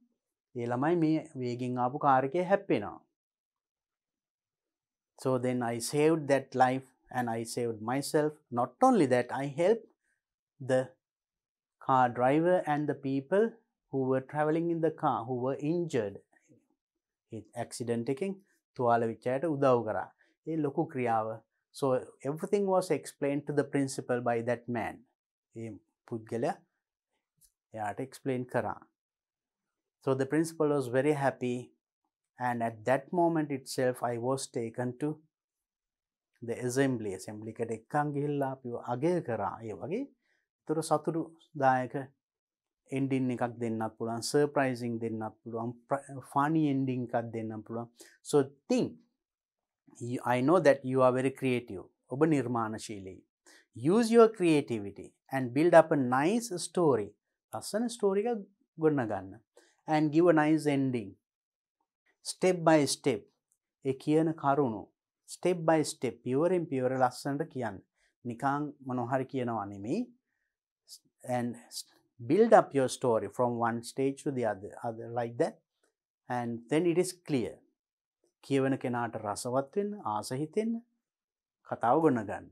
ඒ ළමයි මේ වේගෙන් ආපු කාර් එකේ හැප්පෙනවා. So then I saved that life and I saved myself. Not only that, I helped the car driver and the people who were traveling in the car who were injured. Accident එකෙන් තුවාල වෙච්ච අයට උදව් කරා. ඒ ලොකු ක්‍රියාව. So everything was explained to the principal by that man. ඒ පුද්ගලයා එයාට explain කරා. So the principal was very happy, and at that moment itself I was taken to the assembly එකට එක්කන් ගිහිල්ලා අපිව අගය කරා. ඒ වගේ ඒතර සතුටුදායක ending එකක් දෙන්නත් පුළුවන්, surprising දෙන්නත් පුළුවන්, funny ending එකක් දෙන්නත් පුළුවන්. So think, I know that you are very creative. ඔබ නිර්මාණශීලී. Use your creativity and build up a nice story. ලස්සන story එකක් ගොඩනගන්න. And give a nice ending. Step by step. ඒ කියන කරුණු step by step pure ලස්සනට කියන්න. නිකං මොනවා හරි කියනවා නෙමෙයි. And build up your story from one stage to the other like that. And then it is clear. කියවන කෙනාට රසවත් වෙන්න, ආස හිතෙන්න කතාව ගොඩනගන්න.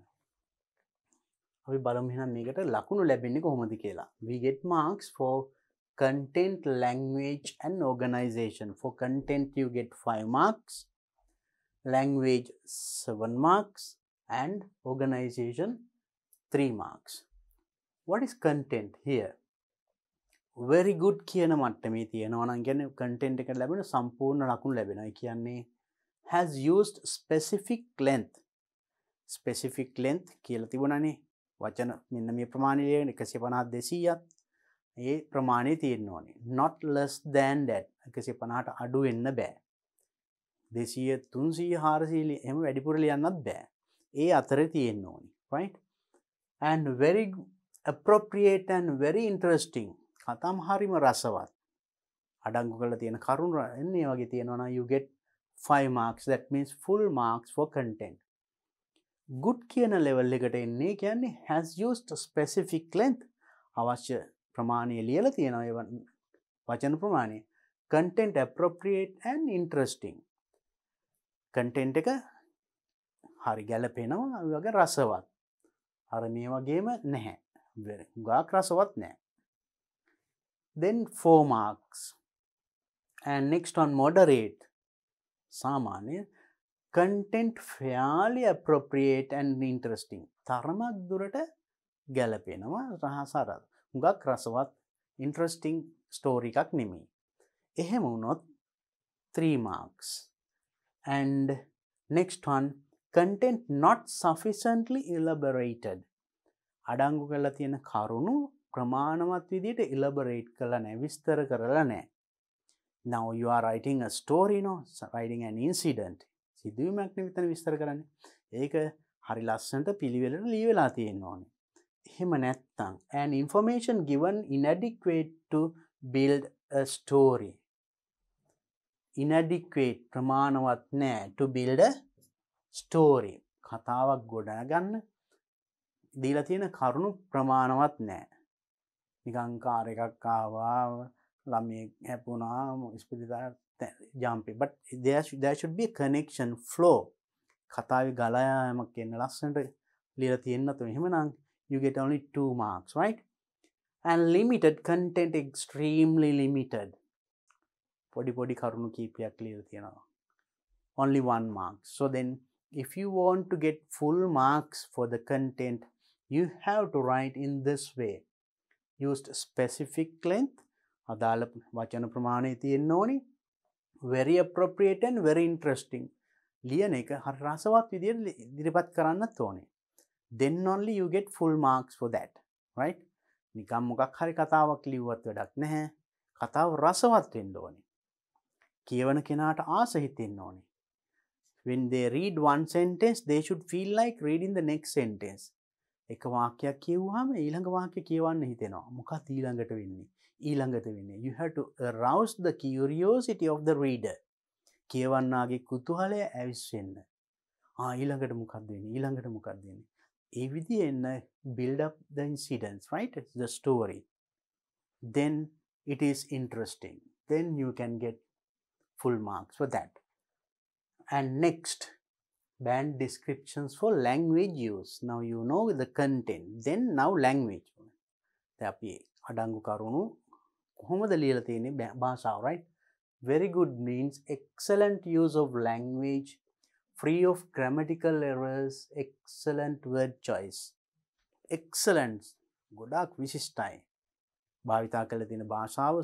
අපි බලමු එහෙනම් මේකට ලකුණු ලැබෙන්නේ කොහොමද කියලා. We get marks for content, language and organization. For content you get 5 marks, language 7 marks and organization 3 marks. What is content here? Very good කියන මට්ටමේ තියෙනවා නම් කියන්නේ content එකට ලැබෙන සම්පූර්ණ ලකුණු ලැබෙනවා. ඒ කියන්නේ has used specific length. Specific length කියලා තිබුණානේ. වචන මෙන්න මේ ප්‍රමාණය 150 200ක් ඒ ප්‍රමාණය තියෙන්න ඕනේ. Not less than that. 150ට අඩු වෙන්න බෑ. 200 300 400 එහෙම වැඩිපුර ලියන්නත් බෑ. ඒ අතරේ තියෙන්න ඕනේ. Right? And very appropriate and very interesting. කතාම හරිම රසවත්. අඩංගු කරලා තියෙන කරුණු එන්නේ වගේ තියෙනවා නම් you get 5 marks. That means full marks for content. Good කියන level එකට එන්නේ කියන්නේ has used specific length. අවශ්‍ය ප්‍රමාණය ලියලා තියෙනවා ඒ වචන ප්‍රමාණය. Content appropriate and interesting. Content එක හරි ගැලපෙනවා ඒ වගේ රසවත්. අර මේ වගේම නැහැ. ගාක් රසවත් නැහැ. Then 4 marks. And next on moderate. සාමාන්‍ය content fairly appropriate and interesting. තරමක් දුරට ගැලපෙනවා රහසරත්. හුඟක් රසවත් interesting story එකක් නෙමෙයි. එහෙම වුණොත් 3 marks. And next one, content not sufficiently elaborated. අඩංගු කරලා තියෙන කරුණු ප්‍රමාණවත් විදිහට elaborate කරලා නැහැ, විස්තර කරලා නැහැ. Now you are writing a story, no? Writing an incident. සිදුවීමක් නිවිතන විස්තර කරන්නේ. ඒක හරි ලස්සනට පිළිවෙලට ලියවිලා තියෙන්න ඕනේ. එහෙම නැත්නම් and information given inadequate to build a story. Inadequate ප්‍රමාණවත් නැහැ to build a story. කතාවක් ගොඩනගන්න දීලා තියෙන කරුණු ප්‍රමාණවත් නැහැ. නිකං කාර් එකක් ආවා, ළමයෙක් හැපුණා, ඉස්පිරිතාලේ jumping. But there should be a connection, flow. කතාවේ ගලා යාමක් කියන ලස්සනට ලියලා තියෙන්න තුන. එහෙමනම් you get only 2 marks, right? And limited content, extremely limited. පොඩි කරුණු කීපයක් ලියලා තියෙනවා. Only 1 mark. So then if you want to get full marks for the content, you have to write in this way. Used specific length, අදාළ වචන ප්‍රමාණය තියෙන්න ඕනි. Very appropriate and very interesting. ලියන එක හරි රසවත් විදියට ඉදිරිපත් කරන්නත් ඕනේ. Then only you get full marks for that. Right? නිකම් මොකක් හරි කතාවක් ලිව්වත් වැඩක් නැහැ. කතාව රසවත් වෙන්න ඕනේ. කියවන කෙනාට ආස හිතෙන්න ඕනේ. When they read one sentence, they should feel like reading the next sentence. එක වාක්‍යයක් කියවුවාම ඊළඟ වාක්‍ය කියවන්න හිතෙනවා. මොකක්ද ඊළඟට වෙන්නේ? ඊළඟට වෙන්නේ. You have to arouse the curiosity of the reader. කියවන්නාගේ කුතුහලය ඇවිස්සෙන්න. ඊළඟට මොකක්ද වෙන්නේ? ඊළඟට මොකක්ද වෙන්නේ? ඒ විදිහෙන් build up the incidents, right? It's the story. Then it is interesting. Then you can get full marks for that. And next, band descriptions for language use. Now you know the content. Then now language. අපි අඩංගු කරුණු කොහොමද ලියලා තියෙන්නේ භාෂාව, right? Very good means excellent use of language, free of grammatical errors, excellent word choice. Excellent. ගොඩාක් විශිෂ්ටයි. භාවිතා කරලා තියෙන භාෂාව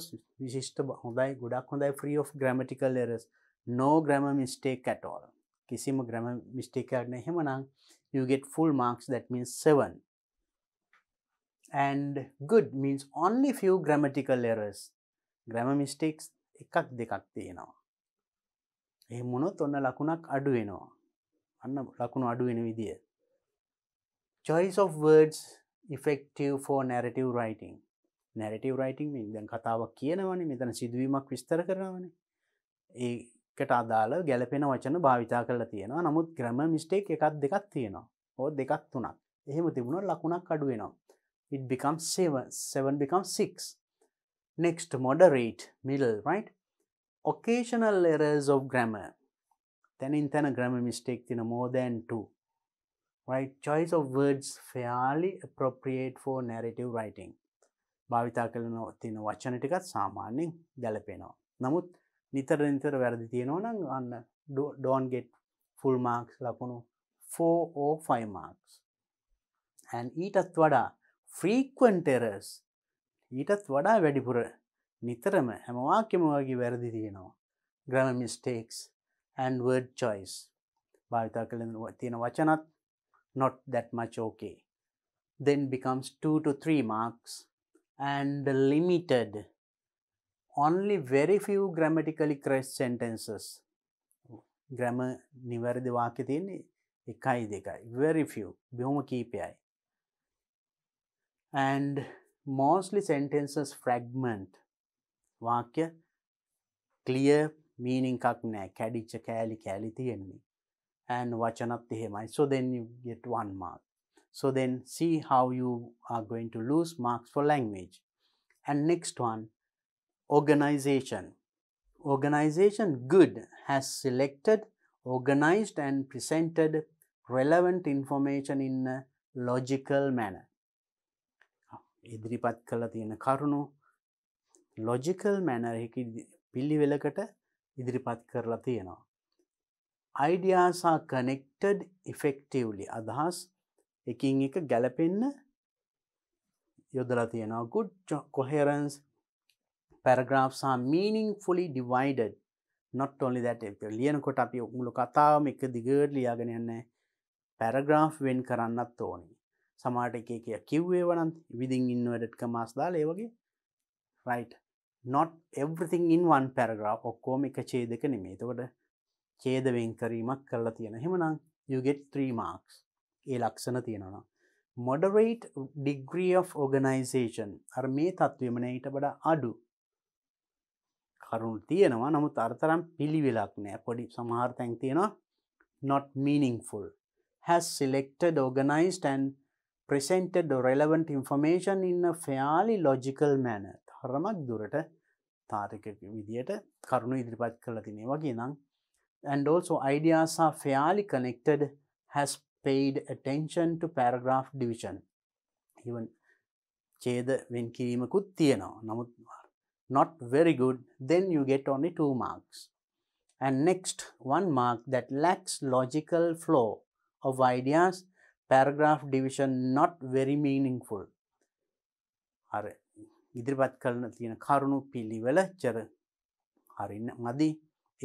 විශිෂ්ට හොඳයි, ගොඩාක් හොඳයි, free of grammatical errors. No grammar mistake at all. කිසිම grammar mistake එකක් නැහැ. එහෙමනම් you get full marks, that means 7. And good means only few grammatical errors. Grammar mistakes එකක් දෙකක් තියෙනවා. එහෙම වුණොත් ඔන්න ලකුණක් අඩු වෙනවා. අන්න ලකුණු අඩු වෙන විදිය. Choice of words effective for narrative writing. Narrative writing means දැන් කතාවක් කියනවනේ, මෙතන සිදුවීමක් විස්තර කරනවනේ. ඒකට අදාළ ගැළපෙන වචන භාවිතා කරලා තියෙනවා. නමුත් grammar mistake එකක් දෙකක් තියෙනවා. ඕ දෙකක් තුනක්. එහෙම තිබුණොත් ලකුණක් අඩු වෙනවා. It becomes 7. 7 becomes 6. Next, moderate, middle, right? Occasional errors of grammar. Then in grammar mistake, more than 2. Right? Choice of words fairly appropriate for narrative writing. භාවිතා කරන තියෙන වචන ටිකත් සාමාන්‍යයෙන් ගැලපෙනවා. නමුත් නිතර වැරදි තියෙනවා නම් අන්න don't get full marks ලකුණු 4 or 5 marks. And ඊටත් වඩා frequent errors. ඊටත් වඩා වැඩිපුර නිතරම හැම වාක්‍යෙම වගේ වැරදි තියෙනවා. Grammar mistakes and word choice. භාවිතා කරන තියෙන වචනත් not that much okay. Then becomes 2 to 3 marks. And limited. Only very few grammatically correct sentences. Grammar නිවැරදි වාක්‍ය තියෙන්නේ 1 2. Very few. බොහොම කීපයයි. And mostly sentences fragment. වාක්‍ය clear meaning එකක් නැහැ. කැඩිච්ච කෑලි තියෙන්නේ. And වචනත් එහෙමයි. So then you get 1 mark. So then see how you are going to lose marks for language. And next one, organization. Organization good, has selected, organized and presented relevant information in a logical manner. ඉදිරිපත් කළ තියෙන කරුණු logical manner එකකින් පිළිවෙලකට ඉදිරිපත් කරලා තියෙනවා. Ideas are connected effectively. අදහස් එකින් එක ගැලපෙන්න යොදලා තියෙනවා. Good coherence. Paragraphs are meaningfully divided. Not only that, ලියනකොට අපි මුළු කතාවම එක දිගට ලියාගෙන යන්නේ. paragraph වෙන් කරන්නත් ඕනේ. සමහරට එක කිව්වේ වනම් within inverted commas දාලා ඒ වගේ. Right. Not everything in one paragraph. ඔක්කොම එක ඡේදක නෙමෙයි. එතකොට ඡේද වෙන් කිරීමක් කරලා තියෙනවා. එහෙමනම් you get 3 marks. ඒ ලක්ෂණ තියෙනවා. Moderate degree of organization. අර මේ තත්වෙම නේ ඊට වඩා අඩු. කරුණු තියෙනවා නමුත් අරතරම් පිළිවෙලක් නෑ. පොඩි සමහර තැන් තියෙනවා not meaningful. Has selected, organized and presented the relevant information in a fairly logical manner. තරමක් දුරට තාර්කික විදියට කරුණු ඉදිරිපත් කරලා තියෙනවා වගේ නම්. And also ideas are fairly connected, has paid attention to paragraph division. Even ඡේද වෙන් කිරීමකුත් තියෙනවා. නමුත් not very good, then you get only 2 marks. And next, 1 mark that lacks logical flow of ideas, paragraph division not very meaningful. අර ඉදිරිපත් කරන තියෙන කරුණු පිළිවෙල චර හරින්න මදි.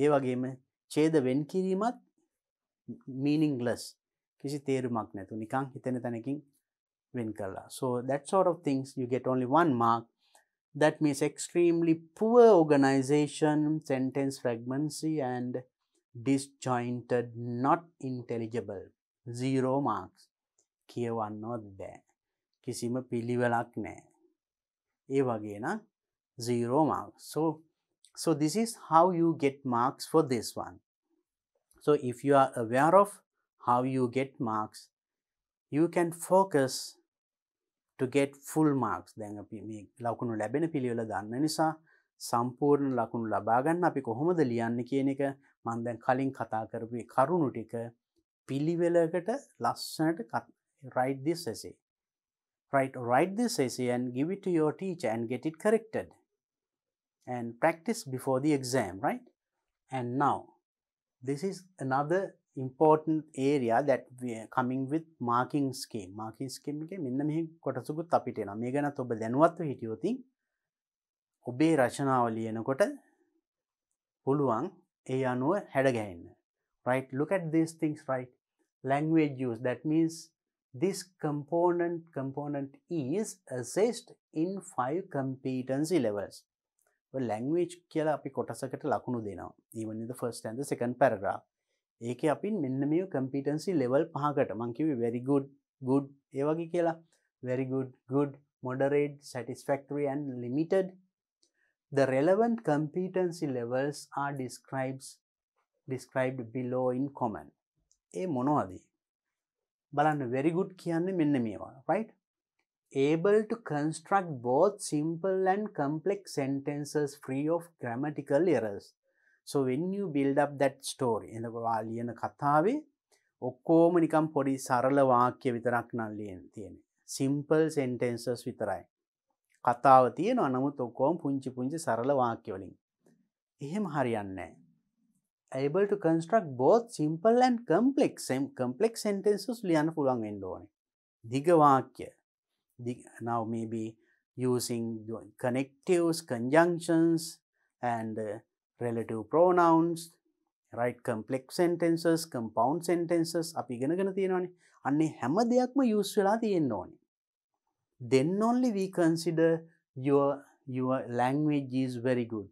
ඒ වගේම ඡේද වෙන් කිරීමත් meaningless. කිසි තේරුමක් නැතු නිකන් හිතෙන තැනකින් වෙන් කළා. So that sort of things you get only 1 mark. That means extremely poor organization, sentence fragmency and disjointed, not intelligible. 0 marks. කියවන්නවත් බෑ. කිසිම පිළිවෙලක් නැහැ. ඒ වගේ නම් 0 marks. So this is how you get marks for this one. So if you are aware of how you get marks, you can focus to get full marks. දැන් අපි මේ ලකුණු ලැබෙන පිළිවෙල දන්න නිසා සම්පූර්ණ ලකුණු ලබා ගන්න අපි කොහොමද ලියන්නේ කියන එක මම දැන් කලින් කතා කරපු කරුණු ටික පිළිවෙලකට ලස්සනට write this essay. Write this essay and give it to your teacher and get it corrected. And practice before the exam, right? And now, this is another important area that we are coming with marking scheme. Marking scheme එක මෙන්න මෙහි කොටසකුත් අපිට එනවා. මේ ගැනත් ඔබ දැනුවත්ව හිටියොත් ඔබේ රචනාව ලියනකොට පුළුවන් ඒ අනුව හැඩ ගැහෙන්න. Right? Look at these things, right? Language use. That means this component is assessed in 5 competency levels. Well, language කියලා අපි කොටසකට ලකුණු දෙනවා. Even in the first and the second paragraph. ඒකේ අපි මෙන්න මේ competency level 5කට මම කිව්වේ very good, ඒ වගේ කියලා. Very good, moderate, satisfactory and limited. The relevant competency levels are described below in comment. ඒ මොනවද? බලන්න very good කියන්නේ මෙන්න මේවා, right? Able to construct both simple and complex sentences free of grammatical errors. So when you build up that story in the ලියන කතාවේ ඔක්කොම නිකන් පොඩි සරල වාක්‍ය විතරක් නම් තියෙන්නේ. Simple sentences විතරයි. කතාව තියෙනවා නමුත් ඔක්කොම පුංචි සරල වාක්‍ය වලින්. එහෙම හරියන්නේ නැහැ. Able to construct both simple and complex sentences ලියන්න පුළුවන් වෙන්න ඕනේ. දිග වාක්‍ය. Now maybe using connectives, conjunctions and relative pronouns, right? Complex sentences, compound sentences අපි ඉගෙනගෙන තියෙනවානේ. අන්නේ හැම දෙයක්ම use වෙලා තියෙන්න ඕනේ. Then only we consider your language is very good.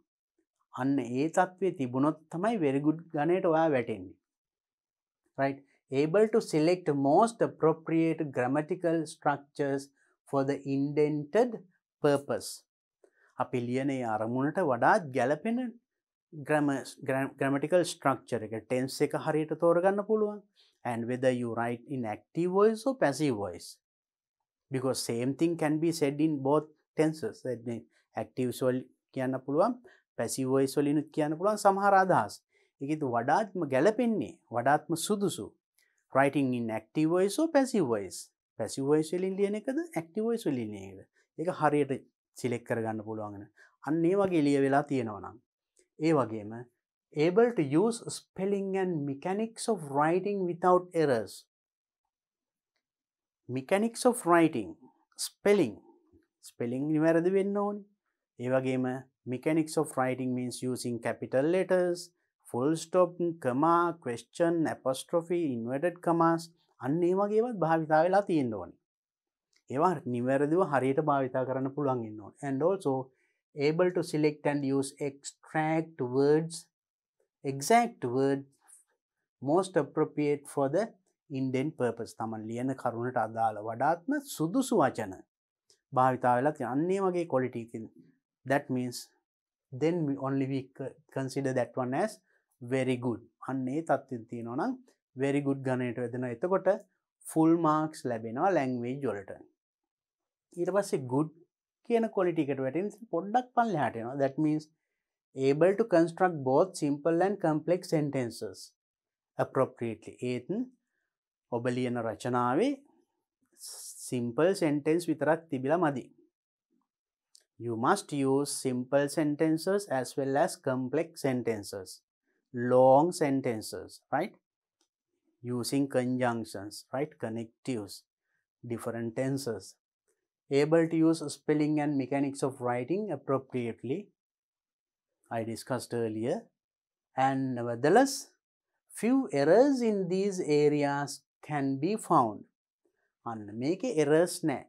අන්න ඒ තත්ත්වයේ තිබුණොත් තමයි very good ගණයට ඔයා වැටෙන්නේ. Right? Able to select most appropriate grammatical structures for the indented purpose. අපි ලියන ඒ අරමුණට වඩාත් ගැළපෙන grammatical structure එක tense එක හරියට තෝරගන්න පුළුවන්. And whether you write in active voice or passive voice. Because same thing can be said in both tenses. That means active වල කියන්න පුළුවන්, passive voice වලිනුත් කියන්න පුළුවන් සමහර අදහස්. ඒකෙත් වඩාත්ම ගැළපෙන්නේ, වඩාත්ම සුදුසු writing in active voice or passive voice. Passive voice වලින් ලියන එකද active voice වලින් ලියන එකද? ඒක හරියට select කරගන්න පුළුවන් වෙන. අන්න ඒ වගේ ලියවිලා තියෙනවා නම්. ඒ වගේම able to use spelling and mechanics of writing without errors. Mechanics of writing, spelling නිවැරදි වෙන්න ඕනේ. ඒ වගේම mechanics of writing means using capital letters, full stop, comma, question, apostrophe, inverted commas. අන්න ඒ වගේ ඒවා භාවිතා වෙලා තියෙන්න ඕනේ. ඒවා නිවැරදිව හරියට භාවිතා කරන්න පුළුවන් වෙන්න ඕනේ. And also able to select and use exact words most appropriate for the indent purpose. තමන් ලියන කරුණට අදාළ වඩාත්ම සුදුසු වචන භාවිතා වෙලා තියෙන. අන්න ඒ වගේ quality එකකින්. That means then only we consider that one as very good. අන්න ඒ තත්ත්වෙන් තියෙනවා නම් very good ගණයට වැදෙනවා. එතකොට full marks ලැබෙනවා language වලට. ඊට පස්සේ good කියන quality එකට වැටෙන පොඩ්ඩක් පල්ලෙහාට එනවා. That means able to construct both simple and complex sentences appropriately. ඒත් ඔබ ලියන රචනාවේ simple sentence විතරක් තිබිලා මදි. You must use simple sentences as well as complex sentences, long sentences, right? Using conjunctions, right? Connectives, different tenses. able to use spelling and mechanics of writing appropriately, I discussed earlier, and nevertheless, few errors in these areas can be found. අන්න මේකේ errors නැහැ.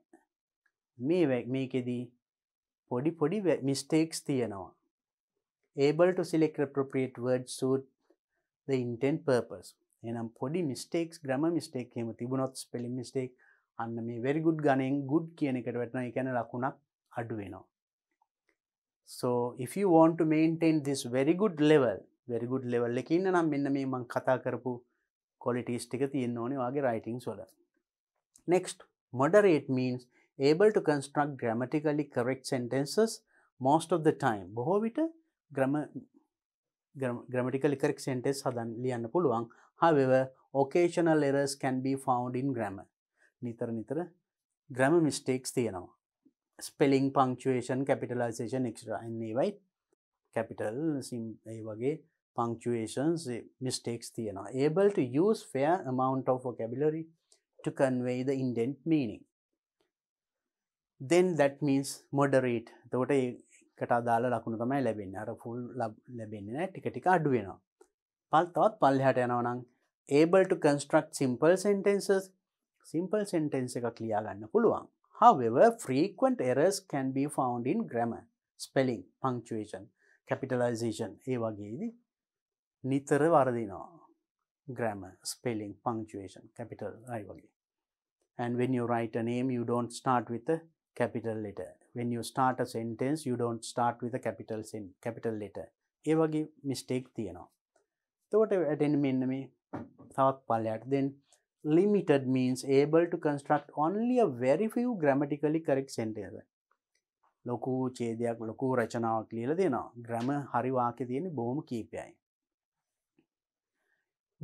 මේකෙදී පොඩි mistakes තියෙනවා. Able to select appropriate words suit the intent purpose. එහෙනම් පොඩි mistakes, grammar mistake එහෙම තිබුණොත්, spelling mistake, අන්න මේ very good ගණෙන් good කියන එකට වැටෙනවා. ඒ කියන්නේ ලකුණක් අඩු වෙනවා. So if you want to maintain this very good level එකේ ඉන්න නම් මෙන්න මේ මම කතා කරපු qualities ටික තියෙන්න ඕනේ ඔයාගේ writings වල. Next, moderate means able to construct grammatically correct sentences most of the time. බොහෝ විට grammatically correct sentence ලියන්න පුළුවන්. However, occasional errors can be found in grammar. නිතර grammar mistakes තියෙනවා. Spelling, punctuation, capitalization, etc. ඒවයි capital ඒ වගේ punctuations mistakes තියෙනවා. Able to use fair amount of vocabulary to convey the intent meaning. Then that means moderate. එතකොට ඒකට අදාළ ලකුණු තමයි ලැබෙන්නේ. අර full ලැබෙන්නේ නැහැ. ටික ටික අඩු වෙනවා. තවත් පල්ලෙහාට යනවා නම් able to construct simple sentences. Simple sentence එකක් ලියා ගන්න පුළුවන්. However, frequent errors can be found in grammar, spelling, punctuation, capitalization. ඒ වගේදී නිතර වරදිනවා. Grammar, spelling, punctuation, capital වගේ. And when you write a name, you don't start with a capital letter. When you start a sentence, you don't start with a capital letter. ඒ වගේ mistake තියෙනවා. එතකොට එතෙන් මෙන්න මේ තවත් පල්ලෙහාට then limited means able to construct only a very few grammatically correct sentences. ලොකු ඡේදයක් ලොකු රචනාවක් ලියලා දෙනවා. grammar හරි වාක්‍ය තියෙන්නේ බොහොම කීපයයි.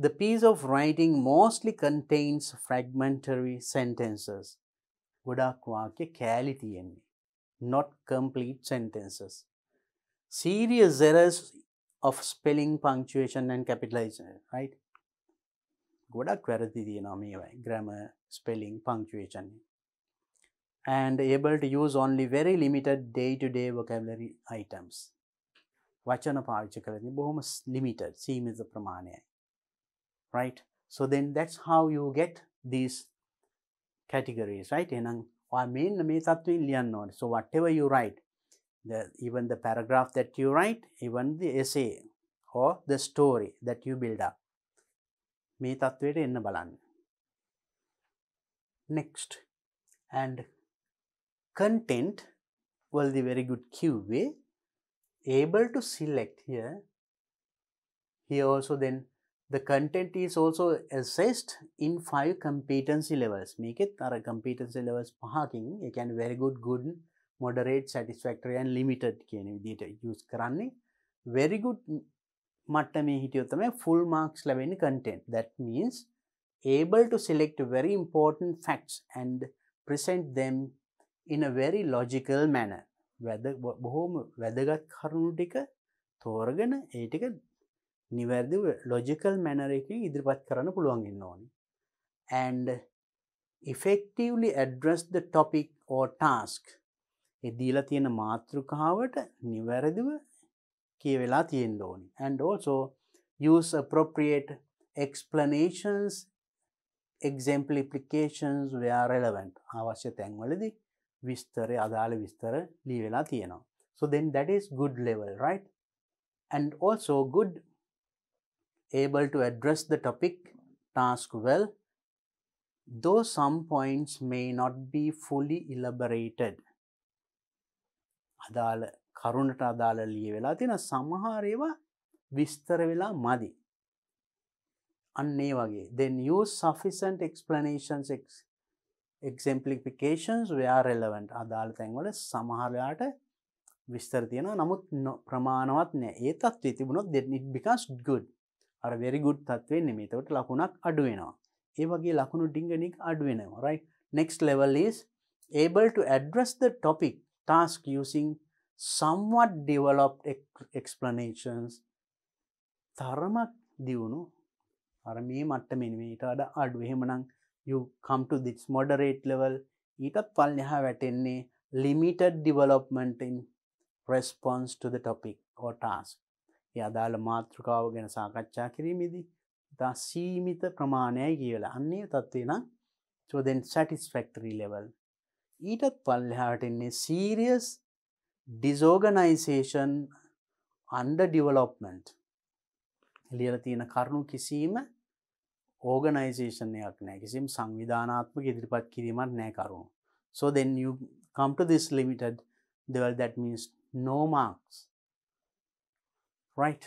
The piece of writing mostly contains fragmentary sentences. ගොඩක් වාක්‍ය කෑලි තියෙන්නේ. Not complete sentences. Serious errors of spelling, punctuation and capitalization, right? ගොඩක් වැරදි තියෙනවා මේවයි. grammar, spelling, punctuation. And able to use only very limited day-to-day vocabulary items. වචන පාවිච්චි කරන්නේ බොහොම limited, සීමිත ප්‍රමාණයයි. Right? So then that's how you get these categories, right? එහෙනම් ඔයා මේ තත්ත්වයෙන් ලියන්න ඕනේ. So whatever you write, even the paragraph that you write, even the essay or the story that you build up, මේ තත්ත්වයට එන්න බලන්න. Next, and content will be very good QA, able to select here also then the content is also assessed in 5 competency levels. මේකෙත් අර competency levels පහකින් ඒ කියන්නේ very good, good, moderate, satisfactory and limited කියන විදිහට use කරන්නේ. very good මට්ටමේ හිටියොත් තමයි full marks ලැබෙන්නේ content. That means able to select very important facts and present them in a very logical manner. බොහොම වැදගත් කරුණු ටික තෝරගෙන ඒ ටික නිවැරදිව logical manner එකකින් ඉදිරිපත් කරන්න පුළුවන් වෙන්න ඕනේ. And effectively address the topic or task. ඒ දීලා තියෙන මාතෘකාවට නිවැරදිව කියවෙලා තියෙන්න ඕනේ. And also use appropriate explanations, exemplifications where relevant. අවශ්‍ය තැන්වලදී විස්තරය අදාළ විස්තර ලියවිලා තියෙනවා. So then that is good level, right? And also good, able to address the topic task well, though some points may not be fully elaborated. අදාළ කරුණට අදාළ ලියවිලා තියෙන සමහර ඒවා විස්තර වෙලා මදි. අන්න ඒ වගේ. Then use sufficient explanations, exemplifications where relevant. අදාළ තැන්වල සමහර වෙලාවට විස්තර තියෙනවා නමුත් ප්‍රමාණවත් නැහැ. ඒ තත්ත්වයේ තිබුණොත් then it becomes good. අර very good තත්ත්වෙ නෙමෙයි. ඒකට ලකුණක් අඩු වෙනවා. ඒ වගේ ලකුණු ඩිංගනික අඩු වෙනවා, right? Next level is able to address the topic task using somewhat developed explanations. තරමක් දියුණු අර මේ මට්ටමේ නෙමෙයි ඊට වඩා අඩු. එහෙමනම් you come to this moderate level, ඊටත් පල්ලෙහා වැටෙන්නේ limited development in response to the topic or task. ඒ අදාළ මාතෘකාව ගැන සාකච්ඡා කිරීමේදී ඉතා සීමිත ප්‍රමාණයයි කියලා. අන්නේ තත්ත්වේ නම් so then satisfactory level. ඊටත් පල්ලෙහා වැටෙන්නේ serious disorganization under development. ලියලා තියෙන කරුණු කිසිම organization එකක් නැහැ. කිසිම සංවිධානාත්මක ඉදිරිපත් කිරීමක් නැහැ කරුණු. So then you come to this limited level, that means no marks. Right?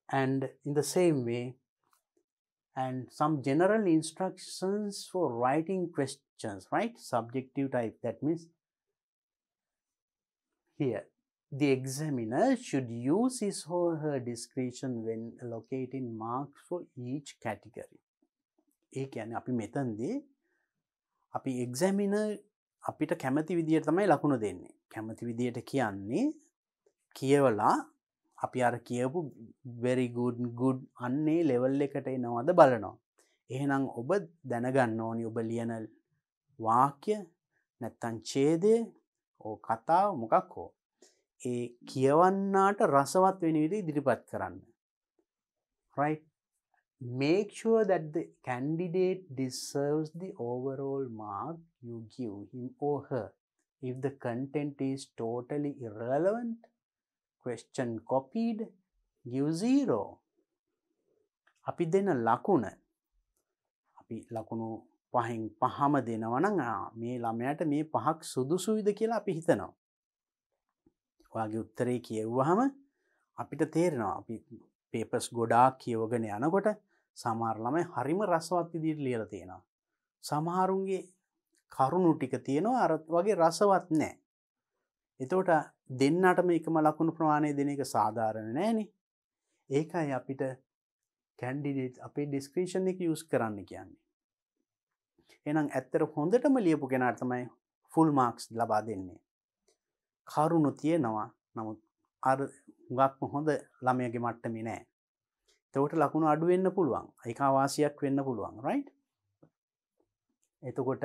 And in the same way, and some general instructions for writing questions, right? Subjective type. That means here the examiner should use his or her discretion when allocating marks for each category. ඒ කියන්නේ අපි මෙතනදී අපි examiner අපිට කැමති විදියට තමයි ලකුණු දෙන්නේ. කැමති විදියට කියන්නේ කියවලා අපි අර කියවපු very good අන්නේ level එකට එනවද බලනවා. එහෙනම් ඔබ දැනගන්න ඕනි ඔබ ලියන වාක්‍ය නැත්තම් ඡේදය ඕ කතාව මොකක් හෝ ඒ කියවන්නාට රසවත් වෙන විදිහට ඉදිරිපත් කරන්න. Right? Make sure that the candidate deserves the overall mark you give him or her. If the content is totally irrelevant, question copied, give 0. අපි දෙන ලකුණ අපි ලකුණු පහෙන් පහම දෙනවා නම් මේ ළමයාට මේ පහක් සුදුසුයිද කියලා අපි හිතනවා. ඔයාගේ උත්තරේ කියවුවාම අපිට තේරෙනවා අපි පේපර්ස් ගොඩාක් කියවගෙන යනකොට සමහර ළමයි හරිම රසවත් විදිහට ලියලා තියෙනවා. සමහරුන්ගේ කරුණු ටික තියෙනවා අර වගේ රසවත් නැහැ. එතකොට දෙන්නටම එකම ලකුණු ප්‍රමාණය දෙන එක සාධාරණ නෑනේ. ඒකයි අපිට කැන්ඩිඩේට් අපේ ඩිස්ක්‍රිප්ෂන් එක යූස් කරන්න කියන්නේ. එහෙනම් ඇත්තට හොඳටම ලියපු කෙනාට තමයි ෆුල් මාක්ස් ලබා දෙන්නේ. කරුණු තියෙනවා නමුත් අර හුඟක්ම හොඳ ළමයාගේ මට්ටමේ නෑ. එතකොට ලකුණු අඩු වෙන්න පුළුවන්. ඒක අවාසියක් වෙන්න පුළුවන්. right? එතකොට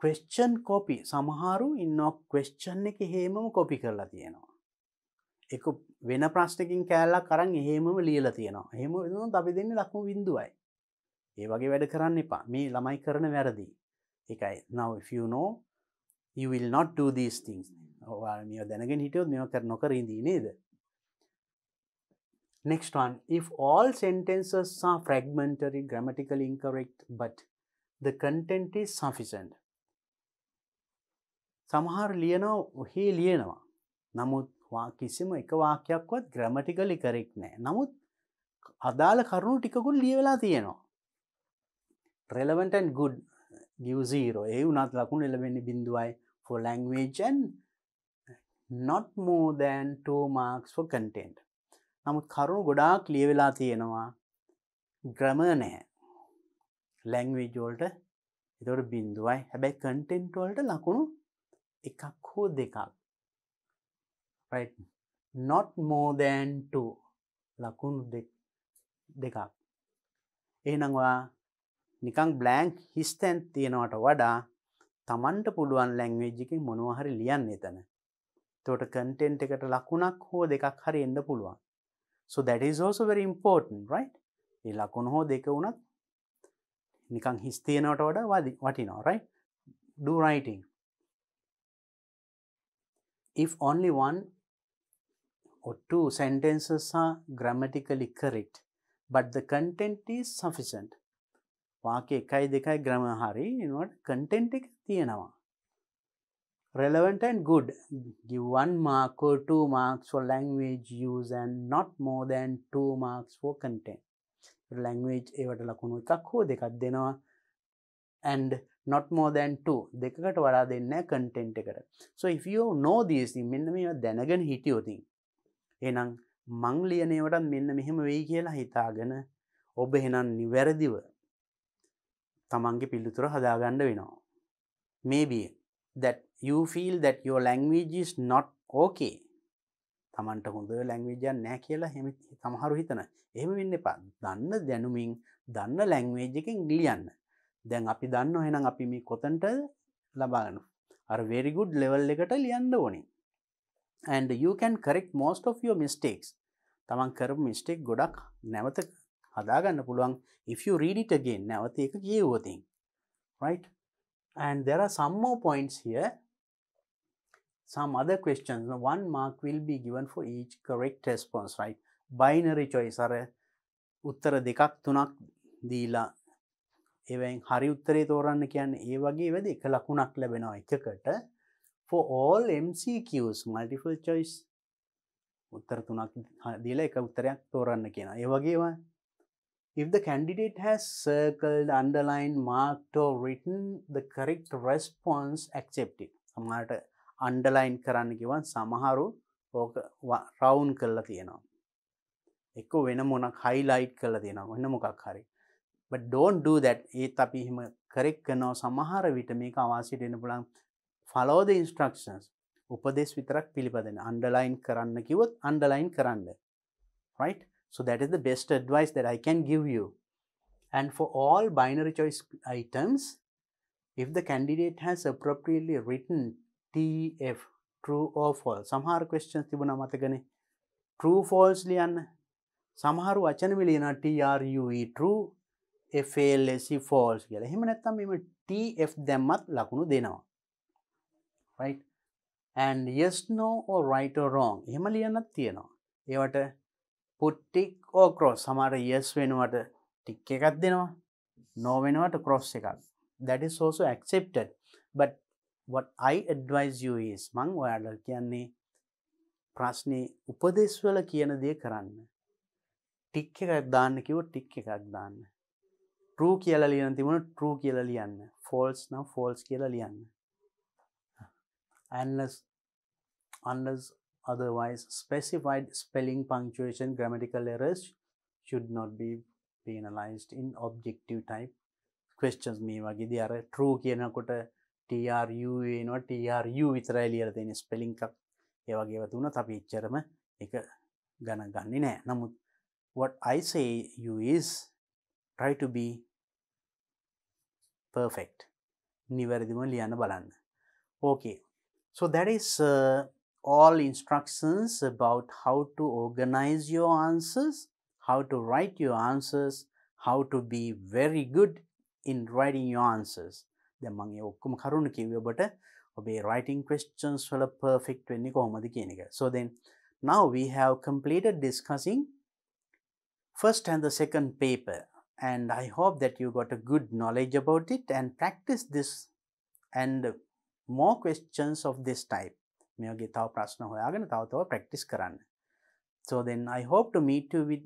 question copy සමහරු ඉන්නවා question එක හේමම copy කරලා තියෙනවා. ඒක වෙන ප්‍රශ්නකින් කෑල්ලක් අරන් එහෙමම ලියලා තියෙනවා. එහෙම වෙනොත් අපි දෙන්නේ ලකුණු බිඳුවයි. ඒ වගේ වැඩ කරන්න එපා. මේ ළමයි කරන වැරදි. ඒකයි now if you know you will not do these things. ඔයාලා මේව දැනගෙන හිටියොත් මේව නොකර ඉඳී නේද? Next one, if all sentences are fragmentary, grammatically incorrect, but the content is sufficient. සමහර ලියනවා. නමුත් කිසිම එක වාක්‍යයක්වත් grammatically correct නැහැ. නමුත් අදාළ කරුණු ටිකකුත් ලියවලා තියෙනවා. Relevant and good give 0. ඒ උනත් ලකුණු ලැබෙන්නේ බිඳුවයි for language and not more than 2 marks for content. නමුත් කරුණු ගොඩාක් ලියවිලා තියෙනවා grammar නැහැ. language වලට ඒතකොට බිඳුවයි. හැබැයි content වලට ලකුණු එකක් හෝ දෙකක්. right? not more than 2 ලකුණු දෙකක්. එහෙනම් ඔයා නිකන් blank හිස්තැන් තියනවට වඩා Tamanට පුළුවන් language එකකින් මොනවා හරි ලියන්න එතන. එතකොට content එකට ලකුණක් හෝ දෙකක් හරි එන්න පුළුවන්. So that is also very important, right? ඒ ලකුණු හෝ දෙක වුණත් නිකන් හිස් තියනවට වඩා වටිනවා, right? Do writing. If only 1 or 2 sentences are grammatically correct, but the content is sufficient. වාක්‍ය 1යි 2යි grammar හරි එනකොට content එක තියෙනවා. Relevant and good. Give 1 mark or 2 marks for language use and not more than 2 marks for content. Language ඒවට ලකුණු එකක් හෝ දෙකක් දෙනවා and not more than 2 දෙකකට වඩා දෙන්නේ නැහැ content එකට. So if you know these things මෙන්න මේවා දැනගෙන හිටියොත් එහෙනම් මං ලියන ඒවාට මෙන්න මෙහෙම වෙයි කියලා හිතාගෙන ඔබ එහෙනම් නිවැරදිව තමන්ගේ පිළිතුර හදාගන්න වෙනවා. Maybe that you feel that your language is not okay. තමන්ට හොඳ language එකක් නැහැ කියලා එහෙම සමහරු හිතනවා. එහෙම වෙන්න එපා. දන්න දැනුමින් දන්න language එකෙන් ලියන්න. දැන් අපි දන්නවා එහෙනම් අපි මේ කොතනට ලබා ගන්න. අර very good level එකට ලියන්න ඕනේ. And you can correct most of your mistakes. තමන් කරපු mistake ගොඩක් නැවත හදාගන්න පුළුවන් if you read it again. නැවත ඒක කියවුවොත්. Right? And there are some more points here. Some other questions. 1 mark will be given for each correct response, right? Binary choice. අර උත්තර දෙකක් තුනක් දීලා ඒවෙන් හරි උත්තරේ තෝරන්න කියන්නේ ඒ වගේ වෙද එක ලකුණක් ලැබෙනවා එකකට. For all MCQs, multiple choice, උත්තර තුනක් දීලා එක උත්තරයක් තෝරන්න කියනවා. ඒ වගේම if the candidate has circled, underlined, marked or written the correct response, accepted. සමහරට underline කරන්න කිව්වන් සමහරු ඕක round කරලා තියෙනවා. එක්ක වෙන මොනක් highlight කරලා තියෙනවා. වෙන මොකක් හරි. But don't do that. ඒත් අපි එහෙම correct කරනවා සමහර විට මේක අවාසියට වෙන්න පුළුවන්. Follow the instructions. උපදේශ විතරක් පිළිපදින්න. Underline කරන්න කිව්වොත් underline කරන්න. Right? So that is the best advice that I can give you. And for all binary choice items, if the candidate has appropriately written TF, true or false. සමහර questions තිබුණා මතකනේ. True false ලියන්න. සමහර වචන ලියනවා TRUE true, FALSE false කියලා. එහෙම නැත්නම් මේ TF දැම්මත් ලකුණු දෙනවා. Right? And yes, no or right or wrong. එහෙම ලියන්නත් තියෙනවා. ඒවට put tick or cross. සමහර yes වෙනවට tick එකක් දෙනවා. no වෙනවට cross එකක්. That is also accepted. But what I advise you is මං ඔයාලට කියන්නේ ප්‍රශ්නේ උපදේශ වල කියන දේ කරන්න. tick එකක් දාන්න කිව්වොත් tick එකක් දාන්න. true කියලා ලියන්න තිබුණොත් true කියලා ලියන්න. false නම් false කියලා ලියන්න. Unless otherwise specified, spelling, punctuation, grammatical errors should not be penalized in objective type questions. මේ වගේදී අර true කියනකොට TRU වෙනවා TRU විතරයි ලියලා තියෙන්නේ spelling එකක් ඒ වගේ ඒවා තුනත් අපි එච්චරම එක ගණන් ගන්නේ නැහැ. නමුත් what I say you is try to be perfect. නිවැරදිව ලියන්න බලන්න. Okay. So that is all instructions about how to organize your answers, how to write your answers, how to be very good in writing your answers. දැන් මම ඒ ඔක්කොම කරුණු කිව්වේ ඔබට ඔබේ writing questions වල perfect වෙන්නේ කොහොමද කියන එක. So then now we have completed discussing first and the second paper, and I hope that you got a good knowledge about it and practice this and more questions of this type. මේ වගේ තව ප්‍රශ්න හොයාගෙන තව practice කරන්න. So then I hope to meet you with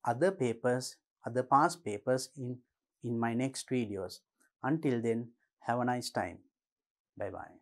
other papers, other past papers in my next videos. Until then, have a nice time. Bye bye.